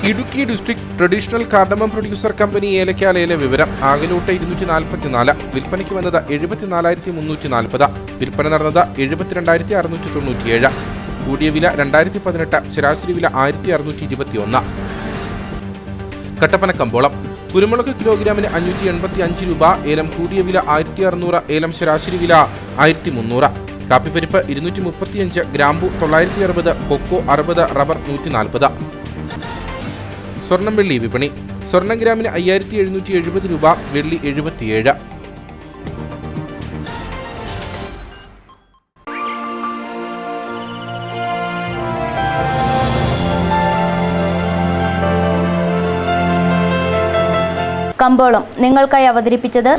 Idukki district traditional cardamom producer company ഏലക്കാലയിലെ വിവരം. ആകെലോട്ട് 244, വിൽപ്പനയ്ക്ക് വന്നത് 74,340, വിൽപ്പന നടന്നത് 72,697, കൂടിയ വില 2018, ശരാശരി വില 1,621. കട്ടപ്പന കമ്പോളം. കുരുമുളക് കിലോഗ്രാമിന് 585 രൂപ, ഏലം കൂടിയ വില 1600, ഏലം ശരാശരി വില 1300. കാപ്പിപ്പരിപ്പ് 235, ഗ്രാമ്പു 960, കൊക്കോ 60, റബ്ബർ 140. സ്വർണം വെള്ളി വിപണി. സ്വർണം ഗ്രാമിന് 5,770 രൂപ, വെള്ളി 77. കമ്പോളം നിങ്ങൾക്കായി അവതരിപ്പിച്ചത്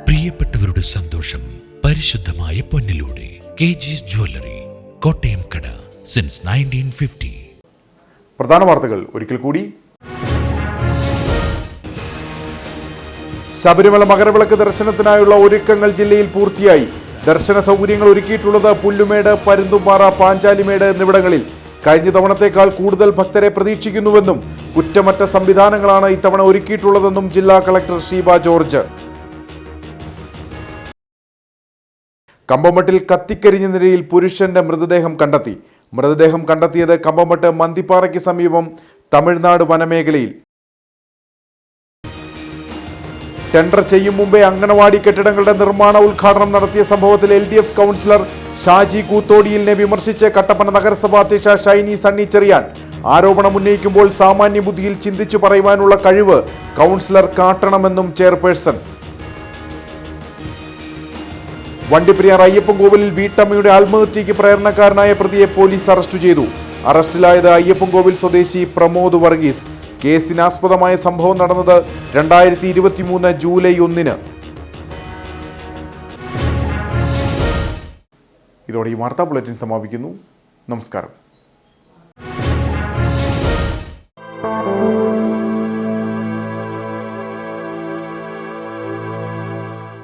പ്രിയപ്പെട്ടവരുടെ സന്തോഷം പരിശുദ്ധമായ പൊന്നിലൂടെ KG's ജ്വല്ലറി, കോട്ടയം കട, സിൻസ് 1950. പ്രധാന വാർത്തകൾ ഒരിക്കൽ കൂടി. ശബരിമല മകരവിളക്ക് ദർശനത്തിനായുള്ള ഒരുക്കങ്ങൾ ജില്ലയിൽ പൂർത്തിയായി. ദർശന സൗകര്യങ്ങൾ ഒരുക്കിയിട്ടുള്ളത് പുല്ലുമേട്, പരുന്തുംപാറ, പാഞ്ചാലിമേട് എന്നിവിടങ്ങളിൽ. കഴിഞ്ഞ തവണത്തേക്കാൾ കൂടുതൽ ഭക്തരെ പ്രതീക്ഷിക്കുന്നുവെന്നും കുറ്റമറ്റ സംവിധാനങ്ങളാണ് ഇത്തവണ ഒരുക്കിയിട്ടുള്ളതെന്നും ജില്ലാ കളക്ടർ ഷീബ ജോർജ്. കമ്പമട്ടിൽ കത്തിക്കരിഞ്ഞ നിലയിൽ പുരുഷന്റെ മൃതദേഹം കണ്ടെത്തി. മൃതദേഹം കണ്ടെത്തിയത് കമ്പമട്ട് മന്തിപ്പാറയ്ക്ക് സമീപം തമിഴ്നാട് വനമേഖലയിൽ. ടെൻഡർ ചെയ്യും മുമ്പേ അംഗനവാടി കെട്ടിടങ്ങളുടെ നിർമ്മാണ ഉദ്ഘാടനം നടത്തിയ സംഭവത്തിൽ LDF കൗൺസിലർ ഷാജി കൂത്തോടിയിലിനെ വിമർശിച്ച് കട്ടപ്പന നഗരസഭാ അധ്യക്ഷ ഷൈനി സണ്ണി ചെറിയാൻ. ആരോപണം ഉന്നയിക്കുമ്പോൾ സാമാന്യ ബുദ്ധിയിൽ ചിന്തിച്ചു പറയുവാനുള്ള കഴിവ് കൗൺസിലർ കാട്ടണമെന്നും ചെയർപേഴ്സൺ. വണ്ടിപ്പെരിയാർ അയ്യപ്പൻകോവിലിൽ വീട്ടമ്മയുടെ ആത്മഹത്യയ്ക്ക് പ്രേരണക്കാരനായ പ്രതിയെ പോലീസ് അറസ്റ്റ് ചെയ്തു. അറസ്റ്റിലായത് അയ്യപ്പൻകോവിൽ സ്വദേശി പ്രമോദ് വർഗീസ്. കേസിനാസ്പദമായ സംഭവം നടന്നത് 2023 ജൂലൈ 1. ഇതോടെ ഈ വാർത്താ ബുള്ളറ്റിൻ സമാപിക്കുന്നു. നമസ്കാരം.